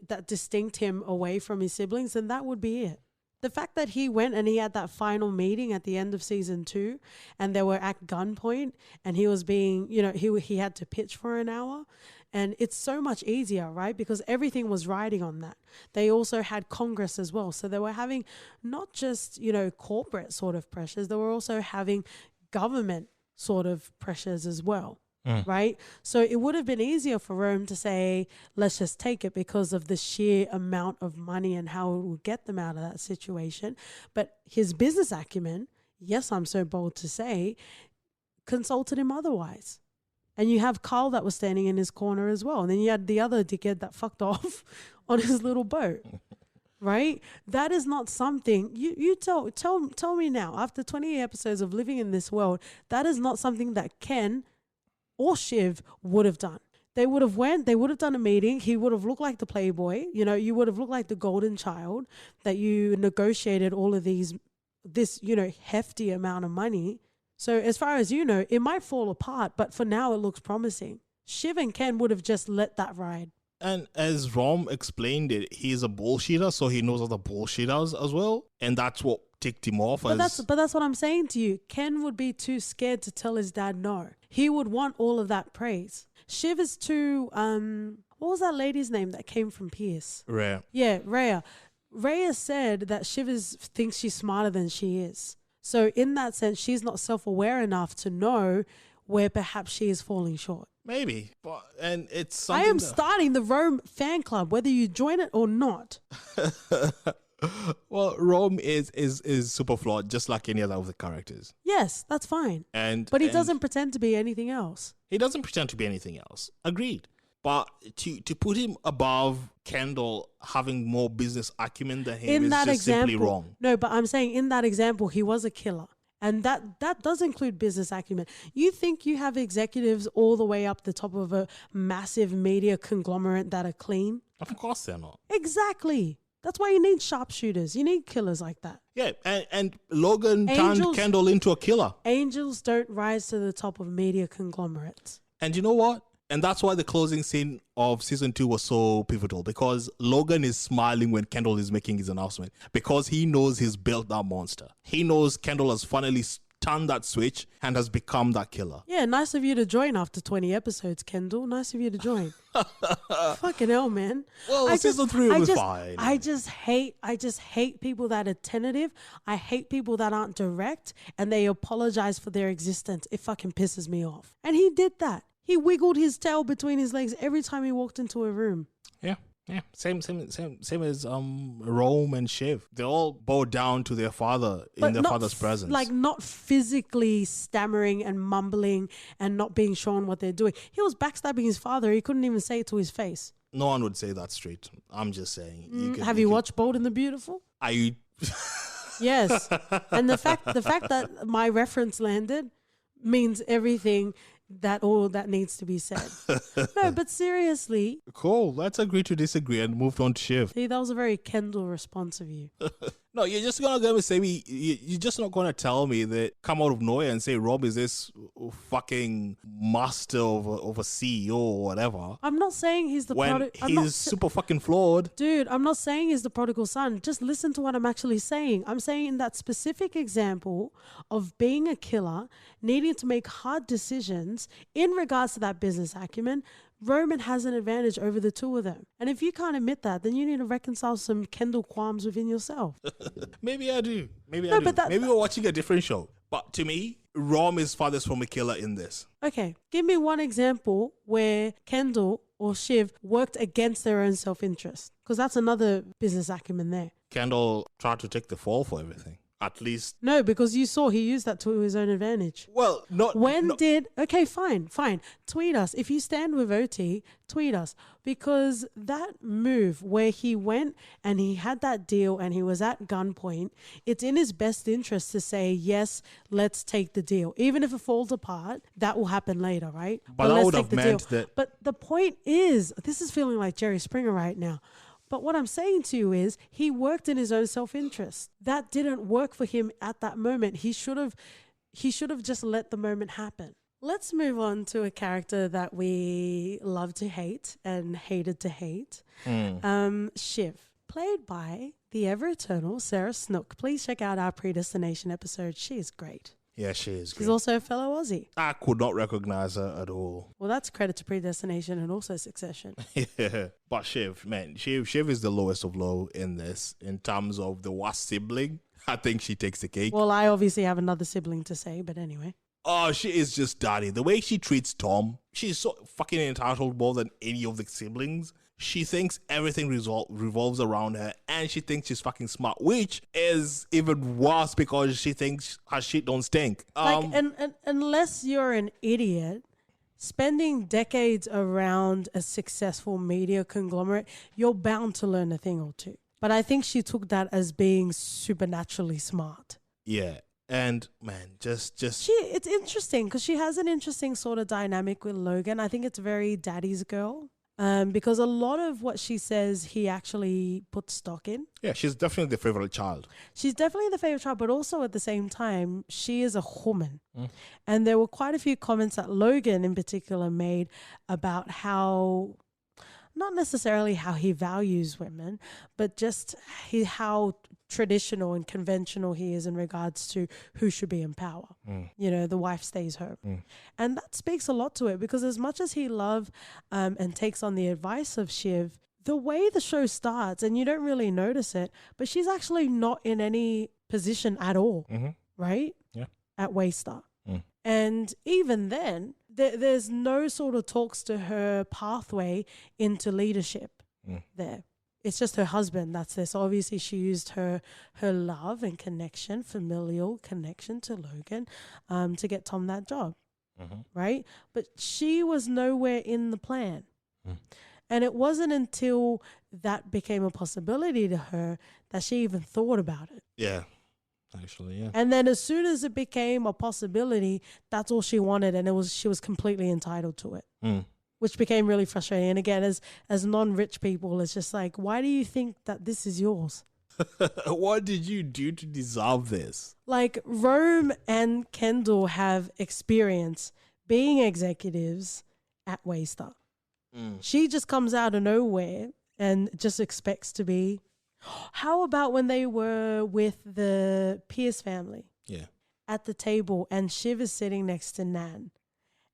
that distinct him away from his siblings, then that would be it. The fact that he went and he had that final meeting at the end of season 2 and they were at gunpoint and he was being, you know, he had to pitch for an hour, and it's so much easier, right? Because everything was riding on that. They also had Congress as well. So they were having not just, you know, corporate sort of pressures, they were also having government sort of pressures as well. Right? So it would have been easier for Rome to say, let's just take it because of the sheer amount of money and how it will get them out of that situation. But his business acumen, yes, I'm so bold to say, consulted him otherwise. And you have Carl that was standing in his corner as well. And then you had the other dickhead that fucked off on his little boat. Right? That is not something you tell me now, after 20 episodes of living in this world, that is not something that Ken or Shiv would have done. They would have done a meeting. He would have looked like the playboy. You know, you would have looked like the golden child that you negotiated all of this, you know, hefty amount of money. So as far as you know, it might fall apart, but for now it looks promising. Shiv and Ken would have just let that ride. And as Rom explained it, he's a bullshitter, so he knows other bullshitters as well. And that's what ticked him off. But that's what I'm saying to you. Ken would be too scared to tell his dad no. He would want all of that praise. Shiv is too, what was that lady's name that came from Pierce? Rhea. Yeah, Rhea. Rhea said that Shiv thinks she's smarter than she is. So in that sense, she's not self-aware enough to know where perhaps she is falling short. Maybe, and it's something. I am starting the Rome fan club, whether you join it or not. Well, Rome is super flawed, just like any other of the characters. Yes, that's fine. But he doesn't pretend to be anything else. He doesn't pretend to be anything else. Agreed. But to put him above Kendall having more business acumen than him is just simply wrong. No, but I'm saying in that example, he was a killer. And that does include business acumen. You think you have executives all the way up the top of a massive media conglomerate that are clean? Of course they're not. Exactly. That's why you need sharpshooters. You need killers like that. Yeah, and Logan turned Kendall into a killer. Angels don't rise to the top of media conglomerates. And you know what? And that's why the closing scene of season 2 was so pivotal, because Logan is smiling when Kendall is making his announcement, because he knows he's built that monster. He knows Kendall has finally turned that switch and has become that killer. Yeah, nice of you to join after 20 episodes, Kendall. Nice of you to join. Fucking hell, man. Well, season 3 was fine. I just hate people that are tentative. I hate people that aren't direct and they apologize for their existence. It fucking pisses me off. And he did that. He wiggled his tail between his legs every time he walked into a room. Yeah. Same as Rome and Shiv. They all bow down to their father in their father's presence. Like not physically stammering and mumbling and not being shown what they're doing. He was backstabbing his father. He couldn't even say it to his face. No one would say that straight. I'm just saying. Have you watched Bold and the Beautiful? Yes. And the fact that my reference landed means everything. that all that needs to be said. No, but seriously. Cool. Let's agree to disagree and move on to Shiv. See, that was a very Kendall response of you. No, you're just going to say me, you're just not going to tell me that, come out of nowhere and say Rob is this fucking master of a CEO or whatever. I'm not saying he's the when he's super fucking flawed. Dude, I'm not saying he's the prodigal son. Just listen to what I'm actually saying. I'm saying in that specific example of being a killer, needing to make hard decisions in regards to that business acumen, Roman has an advantage over the two of them. And if you can't admit that, then you need to reconcile some Kendall qualms within yourself. Maybe I do. Maybe we're watching a different show. But to me, Rom is farthest from a killer in this. Okay, give me one example where Kendall or Shiv worked against their own self-interest. Because that's another business acumen there. Kendall tried to take the fall for everything. At least. No, because you saw he used that to his own advantage. Well, not. Okay, fine. Tweet us. If you stand with OT, tweet us. Because that move where he went and he had that deal and he was at gunpoint, it's in his best interest to say, yes, let's take the deal. Even if it falls apart, that will happen later, right? But that would have meant that. But the point is, this is feeling like Jerry Springer right now. But what I'm saying to you is he worked in his own self-interest. That didn't work for him at that moment. He should have just let the moment happen. Let's move on to a character that we love to hate and hated to hate. Shiv, played by the ever-eternal Sarah Snook. Please check out our Predestination episode. She is great. Yeah, she is. She's also a fellow Aussie. I could not recognize her at all. Well, that's credit to Predestination and also Succession. Yeah, but Shiv, man, Shiv is the lowest of low in this in terms of the worst sibling. I think she takes the cake. Well, I obviously have another sibling to say, but anyway. Oh, she is just daddy. The way she treats Tom, she's so fucking entitled more than any of the siblings. She thinks everything revolves around her, and she thinks she's fucking smart, which is even worse because she thinks her shit don't stink. And unless you're an idiot, spending decades around a successful media conglomerate, you're bound to learn a thing or two. But I think she took that as being supernaturally smart. Yeah. And man, just it's interesting because she has an interesting sort of dynamic with Logan. I think it's very daddy's girl. Because a lot of what she says, he actually puts stock in. Yeah, she's definitely the favorite child. She's definitely the favorite child, but also at the same time, she is a woman. And there were quite a few comments that Logan in particular made about how, not necessarily how he values women, but just how traditional and conventional he is in regards to who should be in power. You know, the wife stays home. And that speaks a lot to it because as much as he loves and takes on the advice of Shiv, the way the show starts, and you don't really notice it, but she's actually not in any position at all, right? Yeah. At Waystar. And even then, there's no sort of talks to her pathway into leadership there. It's just her husband that's there. So obviously she used her love and connection, familial connection to Logan to get Tom that job, right? But she was nowhere in the plan. And it wasn't until that became a possibility to her that she even thought about it. Yeah. Actually, yeah. And then as soon as it became a possibility, that's all she wanted, and she was completely entitled to it, which became really frustrating. And again, as non-rich people, it's just like, why do you think that this is yours? What did you do to deserve this? Like Rome and Kendall have experience being executives at Waystar. She just comes out of nowhere and just expects to be. How about when they were with the Pierce family? Yeah. At the table, and Shiv is sitting next to Nan,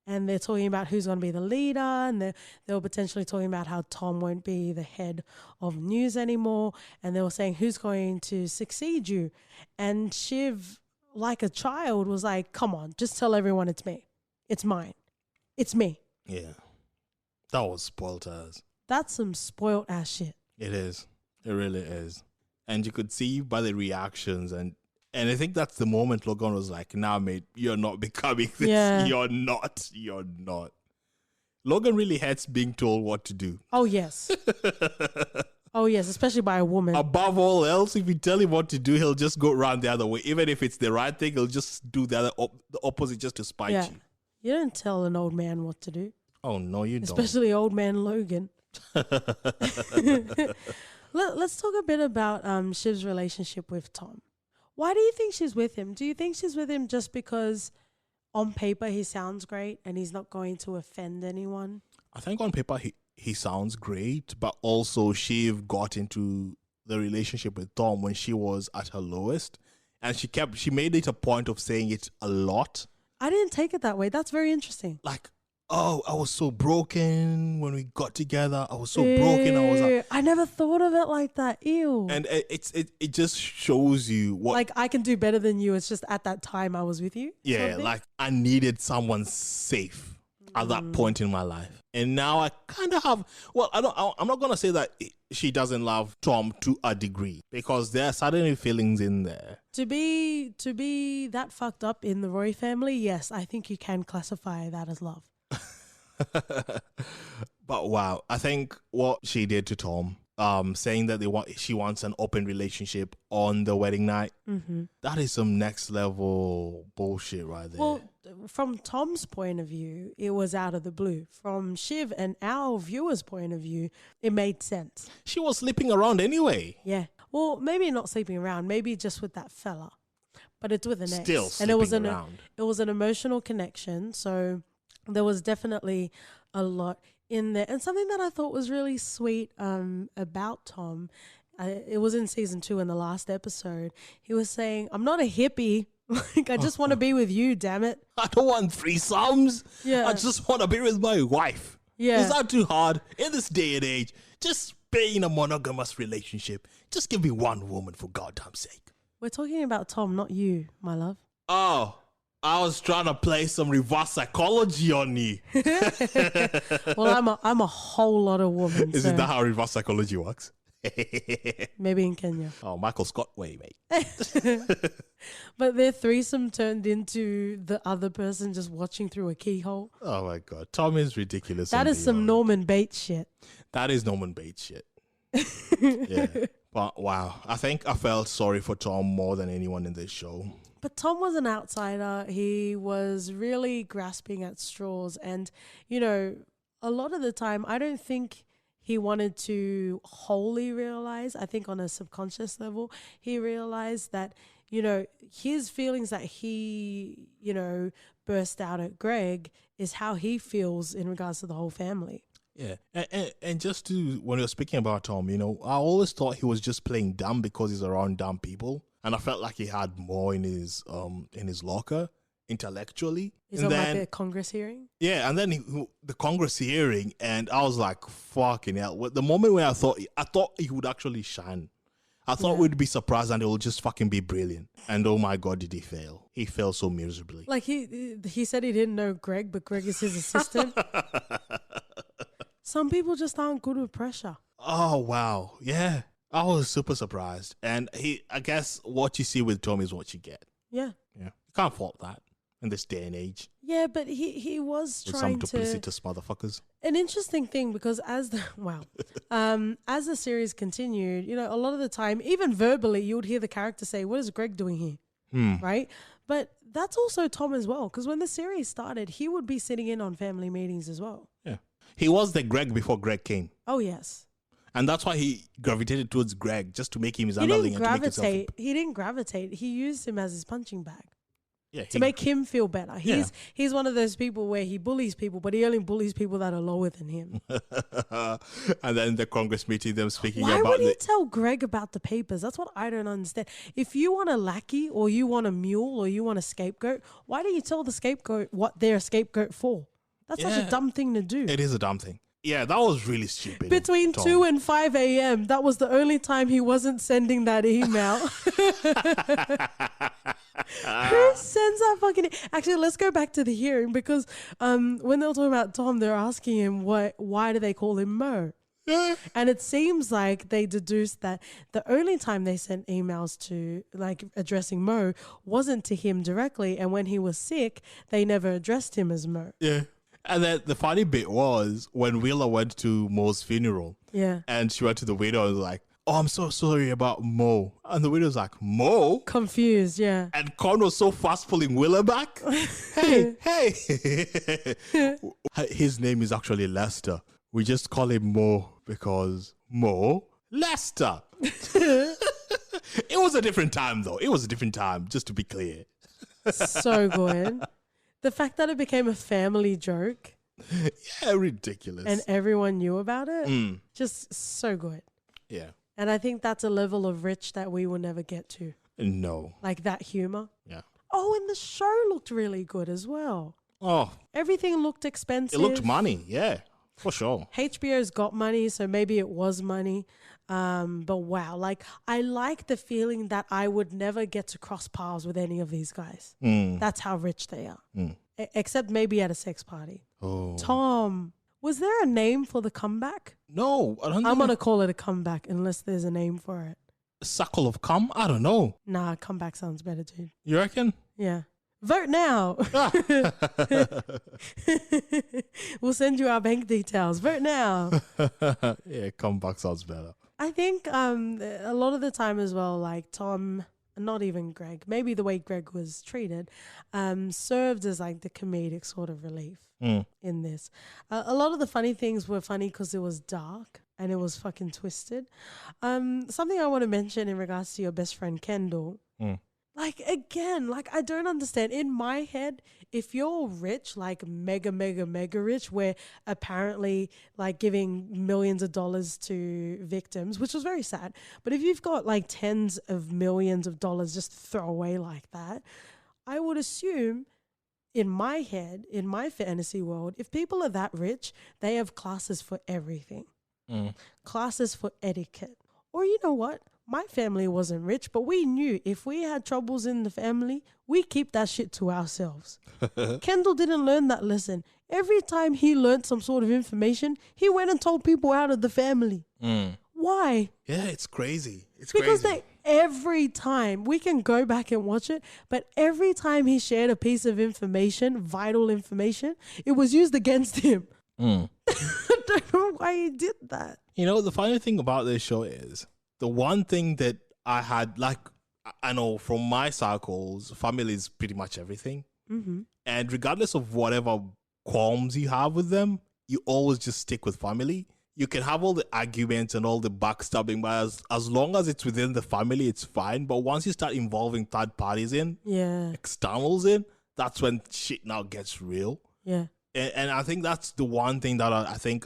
and they're talking about who's going to be the leader, and they were potentially talking about how Tom won't be the head of news anymore, and they were saying who's going to succeed you, and Shiv, like a child, was like, "Come on, just tell everyone it's me, it's mine, it's me." Yeah, that was spoiled ass. That's some spoiled ass shit. It is. It really is. And you could see by the reactions and I think that's the moment Logan was like, nah, mate, you're not becoming this. Yeah. You're not. Logan really hates being told what to do. Oh, yes. Oh, yes, especially by a woman. Above all else, if you tell him what to do, he'll just go around the other way. Even if it's the right thing, he'll just do the opposite just to spite you. You don't tell an old man what to do, Oh, no, you don't. especially old man Logan. Let's talk a bit about Shiv's relationship with Tom. Why do you think she's with him? Do you think she's with him just because on paper he sounds great and he's not going to offend anyone? I think on paper he sounds great, but also Shiv got into the relationship with Tom when she was at her lowest, and she made it a point of saying it a lot. I didn't take it that way. That's very interesting. Like, oh, I was so broken when we got together. I was so broken. I was like, I never thought of it like that. Ew. and it just shows you what. Like, I can do better than you. It's just at that time I was with you. Yeah, sort of thing? like I needed someone safe at that point in my life, and now I kind of have. Well, I'm not gonna say that she doesn't love Tom to a degree, because there are certainly feelings in there. To be that fucked up in the Roy family, yes, I think you can classify that as love. But wow, I think what she did to Tom, saying that she wants an open relationship on the wedding night, that is some next level bullshit right there. Well, from Tom's point of view, it was out of the blue. From Shiv and our viewers' point of view, it made sense. She was sleeping around anyway. Yeah. Well, maybe not sleeping around, maybe just with that fella. But it's with an ex. Still And it was sleeping around. it was an emotional connection, so there was definitely a lot in there. And something that I thought was really sweet about Tom, it was in season 2 in the last episode. He was saying, I'm not a hippie. Like, I just want to be with you, damn it. I don't want threesomes. Yeah. I just want to be with my wife. Yeah. Is that too hard? In this day and age, just be in a monogamous relationship. Just give me one woman, for goddamn sake. We're talking about Tom, not you, my love. Oh, I was trying to play some reverse psychology on you. Well, I'm a whole lot of woman. Isn't that how reverse psychology works? Maybe in Kenya. Oh, Michael Scott way, mate. But their threesome turned into the other person just watching through a keyhole. Oh my God, Tom is ridiculous. That is some Norman Bates shit. That is Norman Bates shit. Yeah, but wow, I think I felt sorry for Tom more than anyone in this show. But Tom was an outsider. He was really grasping at straws. And, you know, a lot of the time, I don't think he wanted to wholly realize. I think on a subconscious level, he realized that, you know, his feelings that he, you know, burst out at Greg is how he feels in regards to the whole family. Yeah, and just to, when you're speaking about Tom, you know, I always thought he was just playing dumb because he's around dumb people. And I felt like he had more in his locker intellectually. Is it like a Congress hearing? Yeah, and then the Congress hearing, and I was like, fucking hell. The moment when I thought he would actually shine. I thought we'd be surprised and it will just fucking be brilliant. And oh my God, did he fail? He failed so miserably. Like he said he didn't know Greg, but Greg is his assistant. Some people just aren't good with pressure. Oh, wow. Yeah. I was super surprised. And I guess what you see with Tom is what you get. Yeah. Yeah. You can't fault that in this day and age. Yeah, but he was With trying some duplicitous motherfuckers. An interesting thing, because as the series continued, you know, a lot of the time, even verbally, you would hear the character say, "What is Greg doing here?" Right? But that's also Tom as well, because when the series started, he would be sitting in on family meetings as well. Yeah. He was the Greg before Greg came. Oh, yes. And that's why he gravitated towards Greg, just to make him his underling and to make himself. He didn't gravitate. He used him as his punching bag. Yeah, to make him feel better. He's one of those people where he bullies people, but he only bullies people that are lower than him. And then the Congress meeting, them speaking Why about would he tell Greg about the papers? That's what I don't understand. If you want a lackey or you want a mule or you want a scapegoat, why don't you tell the scapegoat what they're a scapegoat for? That's such a dumb thing to do. It is a dumb thing. Yeah, that was really stupid. Between 2 and 5 a.m., that was the only time he wasn't sending that email. Who sends that fucking... Actually, let's go back to the hearing, because when they were talking about Tom, they're asking him why do they call him Mo? Yeah. And it seems like they deduced that the only time they sent emails to, like, addressing Mo wasn't to him directly, and when he was sick, they never addressed him as Mo. Yeah. And then the funny bit was when Willa went to Mo's funeral. Yeah. And she went to the widow and was like, oh, I'm so sorry about Mo. And the widow's like, Mo? Confused, yeah. And Con was so fast pulling Willa back. Hey, hey. His name is actually Lester. We just call him Mo because Mo Lester. It was a different time, though. It was a different time, just to be clear. So good. The fact that it became a family joke. Yeah, ridiculous. And everyone knew about it. Just so good. Yeah. And I think that's a level of rich that we will never get to. No. Like that humor. Yeah. Oh, and the show looked really good as well. Oh. Everything looked expensive. It looked money. Yeah, for sure. HBO's got money, so maybe it was money. But wow, like I like the feeling that I would never get to cross paths with any of these guys. That's how rich they are. Except maybe at a sex party. Oh. Tom, was there a name for the comeback? No, I don't think I'm going to call it a comeback unless there's a name for it. Suckle of cum? I don't know. Nah, comeback sounds better, dude. You reckon? Yeah. Vote now. We'll send you our bank details. Vote now. Yeah, comeback sounds better. I think a lot of the time as well, like Tom, not even Greg, maybe the way Greg was treated, served as like the comedic sort of relief in this. A lot of the funny things were funny because it was dark and it was fucking twisted. Something I want to mention in regards to your best friend Kendall. Like, again, like, I don't understand. In my head, if you're rich, like mega rich, where apparently like giving millions of dollars to victims, which was very sad. But if you've got like tens of millions of dollars just throw away like that, I would assume in my head, in my fantasy world, if people are that rich, they have classes for everything. Classes for etiquette. Or you know what? My family wasn't rich, but we knew if we had troubles in the family, we keep that shit to ourselves. Kendall didn't learn that lesson. Every time he learned some sort of information, he went and told people out of the family. Why? Yeah, it's crazy. Because every time, we can go back and watch it, but every time he shared a piece of information, vital information, it was used against him. I don't know why he did that. You know, the funny thing about this show is, the one thing that I had, like, I know from my circles, family is pretty much everything. And regardless of whatever qualms you have with them, you always just stick with family. You can have all the arguments and all the backstabbing, but as long as it's within the family, it's fine. But once you start involving third parties in, externals in, that's when shit now gets real. Yeah. And I think that's the one thing that I think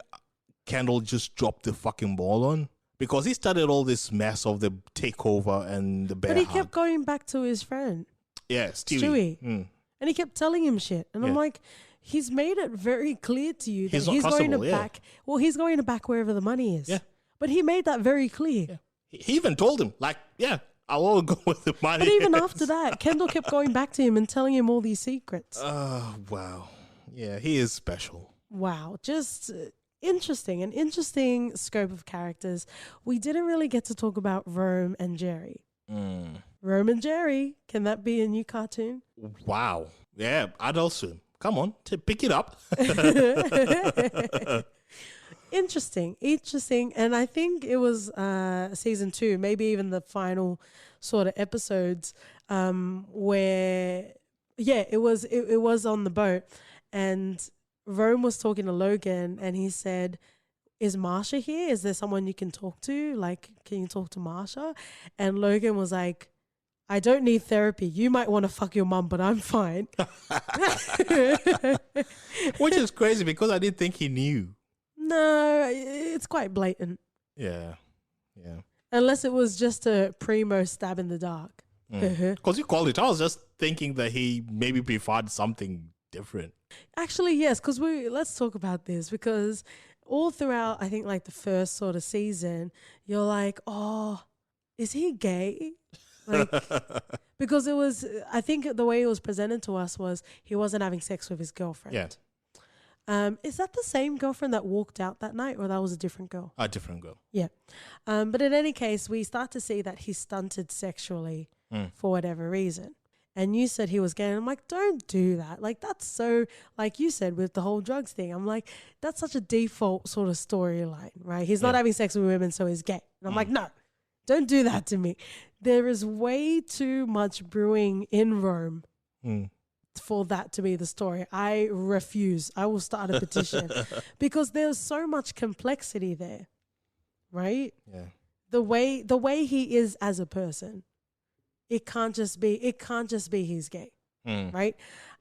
Kendall just dropped the fucking ball on. Because he started all this mess of the takeover and the bear But he hug. kept going back to his friend. Yeah, Stewie. And he kept telling him shit. And I'm like, he's made it very clear to you that He's not he's going to trustable, back. Well, he's going to back wherever the money is. Yeah. But he made that very clear. Yeah. He even told him, like, yeah, I will go with the money. But even after that, Kendall kept going back to him and telling him all these secrets. Oh, wow. Yeah, he is special. Wow. Just interesting. An interesting scope of characters. We didn't really get to talk about Rome and Jerry. Rome and Jerry. Can that be a new cartoon? Wow. Yeah, Adult Swim. Come on, pick it up. Interesting. And I think it was season 2, maybe even the final sort of episodes where, it was on the boat. And Rome was talking to Logan and he said, is Marsha here? Is there someone you can talk to? Like, can you talk to Marsha? And Logan was like, I don't need therapy. You might want to fuck your mum, but I'm fine. Which is crazy because I didn't think he knew. No, it's quite blatant. Yeah. Unless it was just a primo stab in the dark. Because you called it. I was just thinking that he maybe preferred something different. Actually, yes, because let's talk about this because all throughout, I think like the first sort of season, you're like, oh, is he gay? Like, because it was, I think the way it was presented to us was he wasn't having sex with his girlfriend. Yeah. Is that the same girlfriend that walked out that night or that was a different girl? A different girl. Yeah. But in any case, we start to see that he's stunted sexually for whatever reason. And you said he was gay. And I'm like, don't do that. Like, that's so, like you said, with the whole drugs thing. I'm like, that's such a default sort of storyline, right? He's not having sex with women, so he's gay. And I'm like, no, Don't do that to me. There is way too much brewing in Rome for that to be the story. I refuse. I will start a petition because there's so much complexity there, right? Yeah. The way he is as a person, it can't just be he's gay, right?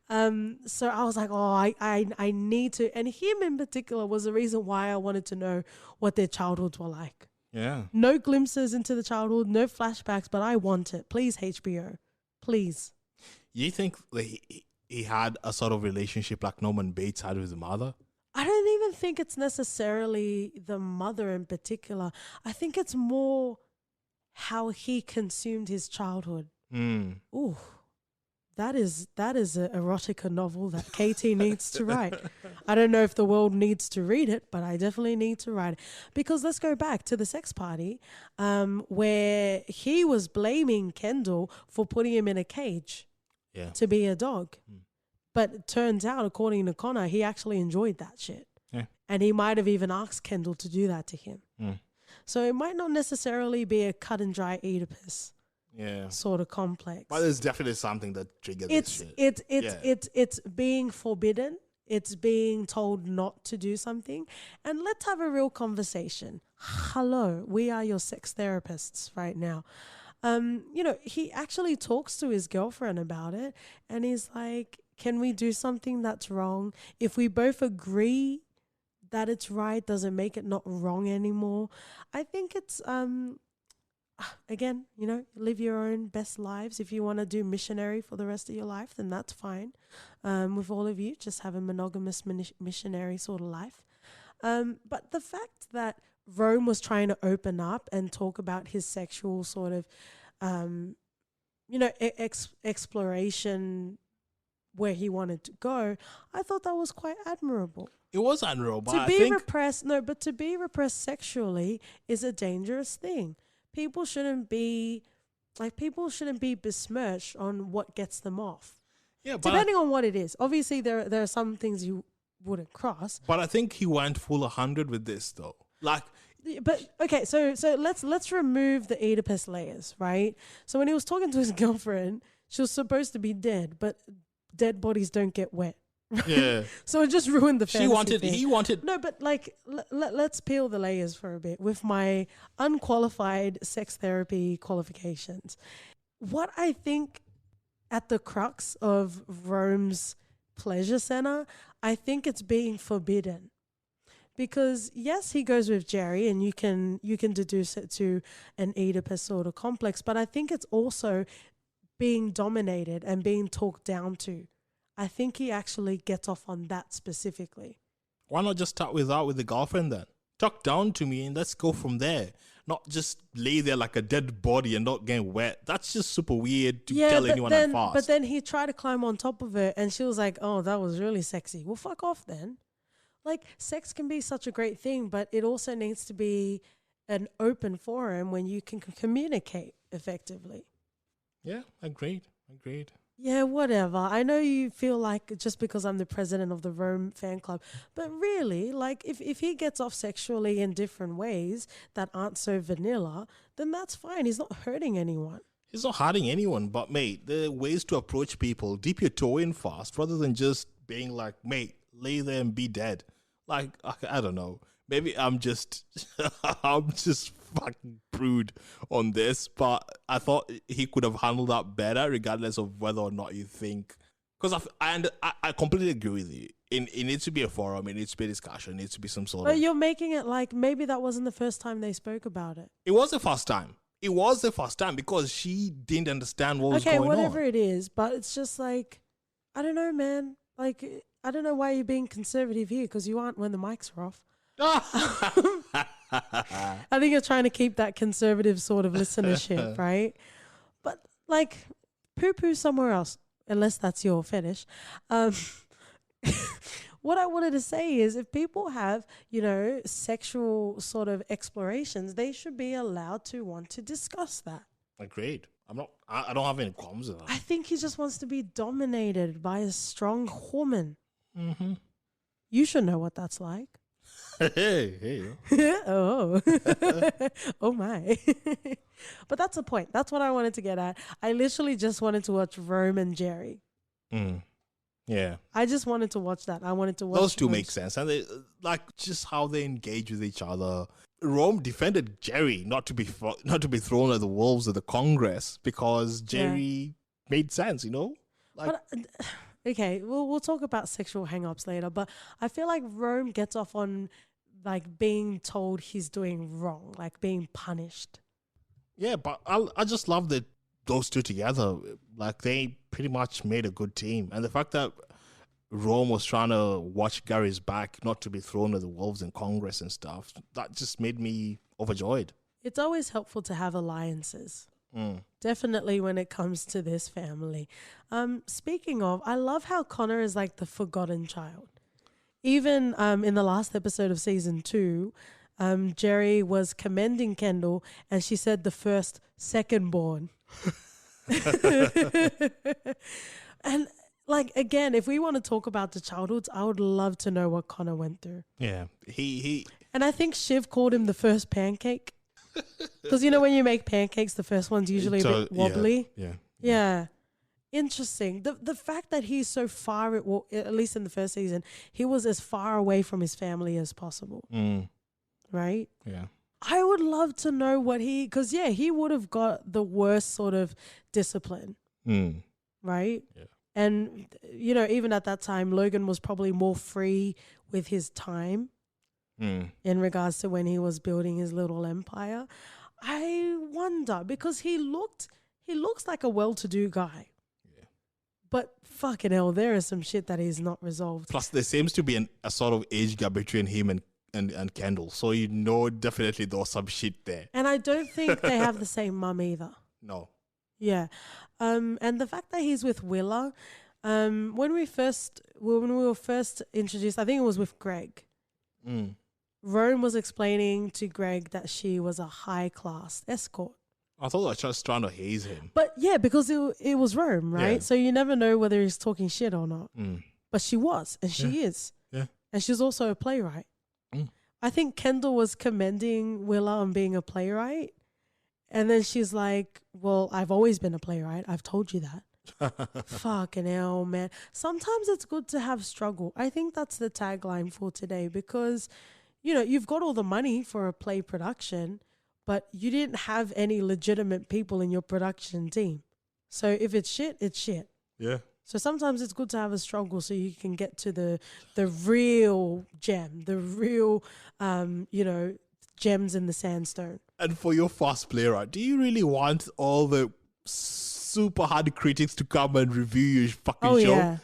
So I was like, oh, I need to, and him in particular was the reason why I wanted to know what their childhoods were like. Yeah. No glimpses into the childhood, no flashbacks, but I want it. Please, HBO. Please. You think that he had a sort of relationship like Norman Bates had with his mother? I don't even think it's necessarily the mother in particular. I think it's more how he consumed his childhood. Ooh, that is an erotica novel that KT needs to write. I don't know if the world needs to read it, but I definitely need to write it. Because let's go back to the sex party where he was blaming Kendall for putting him in a cage to be a dog. But it turns out, according to Connor, he actually enjoyed that shit. Yeah. And he might have even asked Kendall to do that to him. So it might not necessarily be a cut and dry Oedipus sort of complex. But there's definitely something that triggered this shit. It's being forbidden. It's being told not to do something. And let's have a real conversation. Hello, we are your sex therapists right now. He actually talks to his girlfriend about it. And he's like, can we do something that's wrong? If we both agree that it's right, does it make it not wrong anymore? I think it's, again, live your own best lives. If you want to do missionary for the rest of your life, then that's fine. With all of you, just have a monogamous missionary sort of life. But the fact that Rome was trying to open up and talk about his sexual sort of, exploration where he wanted to go, I thought that was quite admirable. It was admirable. To be repressed sexually is a dangerous thing. People shouldn't be besmirched on what gets them off. Yeah, but depending on what it is. Obviously, there are some things you wouldn't cross. But I think he went full 100 with this, though. Like, but okay, so let's remove the Oedipus layers, right? So when he was talking to his girlfriend, she was supposed to be dead, but dead bodies don't get wet. Right? Yeah. So it just ruined the fantasy. He wanted. No, but like, let's peel the layers for a bit with my unqualified sex therapy qualifications. What I think at the crux of Rome's pleasure center, I think it's being forbidden. Because yes, he goes with Jerry, and you can deduce it to an Oedipus sort of complex, but I think it's also being dominated and being talked down to. I think he actually gets off on that specifically. Why not just start with the girlfriend then? Talk down to me and let's go from there. Not just lay there like a dead body and not getting wet. That's just super weird to tell anyone that fast. But then he tried to climb on top of her and she was like, oh, that was really sexy. Well, fuck off then. Like, sex can be such a great thing, but it also needs to be an open forum when you can communicate effectively. Yeah, agreed. Yeah, whatever. I know you feel like just because I'm the president of the Rome fan club, but really, like, if he gets off sexually in different ways that aren't so vanilla, then that's fine. He's not hurting anyone. He's not hurting anyone, but mate, there are ways to approach people. Dip your toe in fast rather than just being like, mate, lay there and be dead. Like, I don't know. Maybe I'm just fucking prude on this, but I thought he could have handled that better, regardless of whether or not you think. Because I completely agree with you. It needs to be a forum. It needs to be a discussion. It needs to be some sort of. But you're making it like maybe that wasn't the first time they spoke about it. It was the first time. It was the first time because she didn't understand what was going on. Okay, whatever it is, but it's just like, I don't know, man. Like, I don't know why you're being conservative here, because you aren't when the mics are off. I think you're trying to keep that conservative sort of listenership, right? But like, poo-poo somewhere else, unless that's your fetish. What I wanted to say is, if people have, sexual sort of explorations, they should be allowed to want to discuss that. Agreed. I don't have any qualms with that. I think he just wants to be dominated by a strong woman. Mm-hmm. You should know what that's like. Hey. Oh, oh my. But that's the point. That's what I wanted to get at. I literally just wanted to watch Rome and Jerry. Mm. Yeah. I just wanted to watch that. I wanted to watch Those two Rome. make sense. And they, like, just how they engage with each other. Rome defended Jerry not to be thrown at the wolves of the Congress because Jerry made sense, you know? Like, But okay, we'll talk about sexual hang-ups later, but I feel like Rome gets off on like being told he's doing wrong, like being punished. yeah, but I just love that those two together, like they pretty much made a good team. And the fact that Rome was trying to watch Gary's back, not to be thrown at the wolves in Congress and stuff, that just made me overjoyed. It's always helpful to have alliances. Mm. Definitely when it comes to this family. Speaking of, I love how Connor is like the forgotten child. Even in the last episode of season 2, Jerry was commending Kendall and she said the second born. And like, again, if we want to talk about the childhoods, I would love to know what Connor went through. Yeah, he And I think Shiv called him the first pancake. Because, you know, when you make pancakes, the first one's usually a bit wobbly. Yeah. Interesting. The fact that he's so far, at least in the first season, he was as far away from his family as possible. Right? Yeah. I would love to know what because he would have got the worst sort of discipline. Right? Yeah. And, you know, even at that time, Logan was probably more free with his time. In regards to when he was building his little empire. I wonder, because he looks like a well-to-do guy. Yeah. But fucking hell, there is some shit that is not resolved. Plus, there seems to be a sort of age gap between him and Kendall. So you know definitely there was some shit there. And I don't think they have the same mum either. No. Yeah. And the fact that he's with Willa, when we were first introduced, I think it was with Greg. Rome was explaining to Greg that she was a high-class escort. I thought I was just trying to haze him. But yeah, because it was Rome, right? Yeah. So you never know whether he's talking shit or not. But she was, and she is. Yeah. And she's also a playwright. I think Kendall was commending Willa on being a playwright. And then she's like, well, I've always been a playwright. I've told you that. Fucking hell, man. Sometimes it's good to have struggle. I think that's the tagline for today because, you know, you've got all the money for a play production, but you didn't have any legitimate people in your production team. So if it's shit, it's shit. Yeah. So sometimes it's good to have a struggle so you can get to the real gem, the real, gems in the sandstone. And for your fast playwright, do you really want all the super hard critics to come and review your fucking show? Yeah.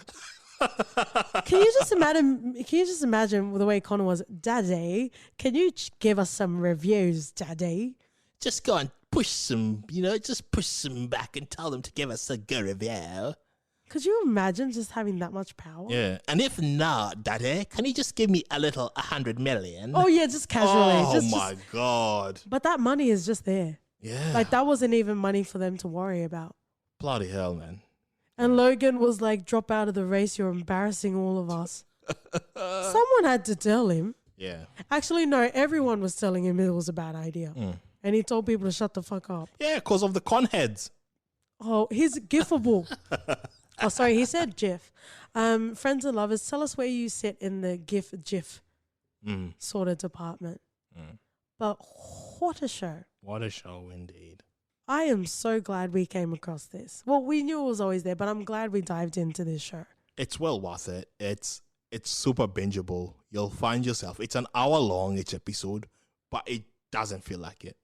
Can you just imagine the way Connor was? Daddy, can you give us some reviews, Daddy? Just go and push some back and tell them to give us a good review. Could you imagine just having that much power? Yeah. And if not, Daddy, can you just give me a little 100 million? Oh yeah, just casually. Oh my God. But that money is just there. Yeah. Like that wasn't even money for them to worry about. Bloody hell, man. And Logan was like, drop out of the race, you're embarrassing all of us. Someone had to tell him. Yeah. Actually, no, everyone was telling him it was a bad idea. And he told people to shut the fuck up. Yeah, because of the con heads. Oh, he's gifable. Oh, sorry, he said GIF. Friends and lovers, tell us where you sit in the GIF sort of department. But what a show. What a show indeed. I am so glad we came across this. Well, we knew it was always there, but I'm glad we dived into this show. It's well worth it. It's super bingeable. You'll find yourself. It's an hour long each episode, but it doesn't feel like it.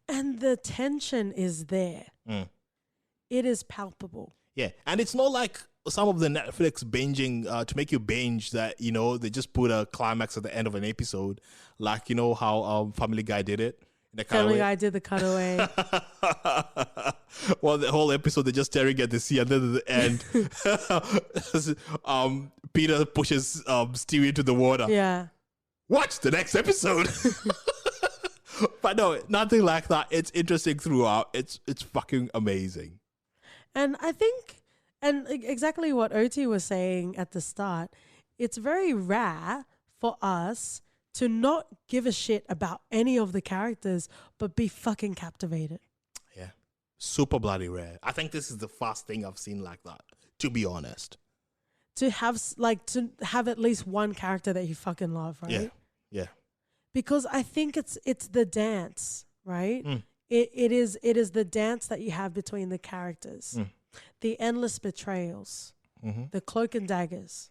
And the tension is there. It is palpable. Yeah, and it's not like some of the Netflix binging to make you binge that, you know, they just put a climax at the end of an episode, like, you know, how Family Guy did it. Family Guy did the cutaway. Well, the whole episode they're just staring at the sea, and then at the end, Peter pushes Stewie into the water. Yeah. Watch the next episode. But no, nothing like that. It's interesting throughout. It's fucking amazing. And I think, and exactly what OT was saying at the start, it's very rare for us to not give a shit about any of the characters, but be fucking captivated. Yeah. Super bloody rare. I think this is the first thing I've seen like that, to be honest. To have at least one character that you fucking love, right? Yeah. Yeah. Because I think it's the dance, right? Mm. It is the dance that you have between the characters. The endless betrayals, the cloak and daggers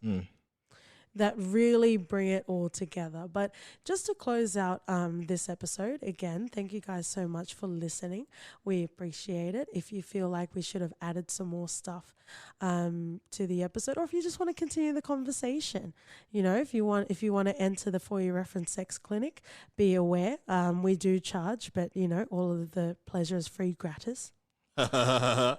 that really bring it all together. But just to close out this episode, again, thank you guys so much for listening. We appreciate it. If you feel like we should have added some more stuff to the episode, or if you just want to continue the conversation, if you want to enter the For Your Reference Sex Clinic, be aware we do charge, but all of the pleasure is free gratis. I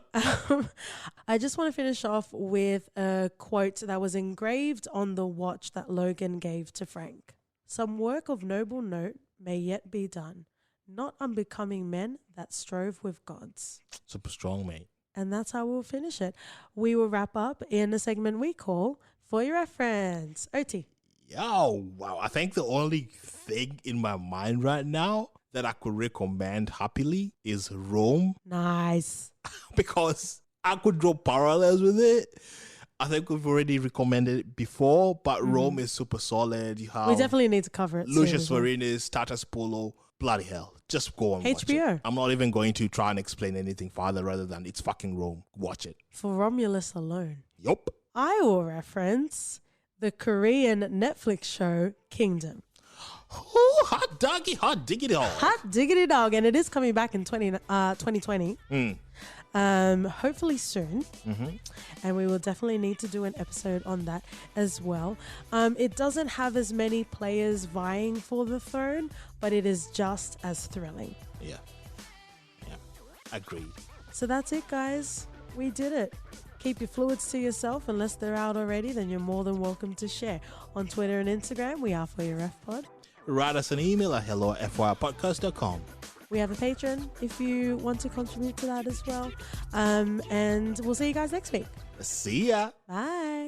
just want to finish off with a quote that was engraved on the watch that Logan gave to Frank. Some work of noble note may yet be done, not unbecoming men that strove with gods. Super strong, mate. And that's how we'll finish it. We will wrap up in a segment we call For Your Reference. OT. Yo, wow. I think the only thing in my mind right now that I could recommend happily is Rome. Nice. Because I could draw parallels with it. I think we've already recommended it before, but Rome is super solid. You have we definitely need to cover it. Lucius Marinis, Status Polo. Bloody hell. Just go and watch it. I'm not even going to try and explain anything further rather than it's fucking Rome. Watch it. For Romulus alone. Yup. I will reference the Korean Netflix show Kingdom. Ooh, hot doggy, hot diggity dog. Hot diggity dog. And it is coming back in 2020. Hopefully soon. And we will definitely need to do an episode on that as well. It doesn't have as many players vying for the throne, but it is just as thrilling. Yeah. Agreed. So that's it, guys. We did it. Keep your fluids to yourself. Unless they're out already, then you're more than welcome to share. On Twitter and Instagram, we are For Your Ref Pod. Write us an email at hello@fypodcast.com. We have a Patreon if you want to contribute to that as well. And we'll see you guys next week. See ya. Bye.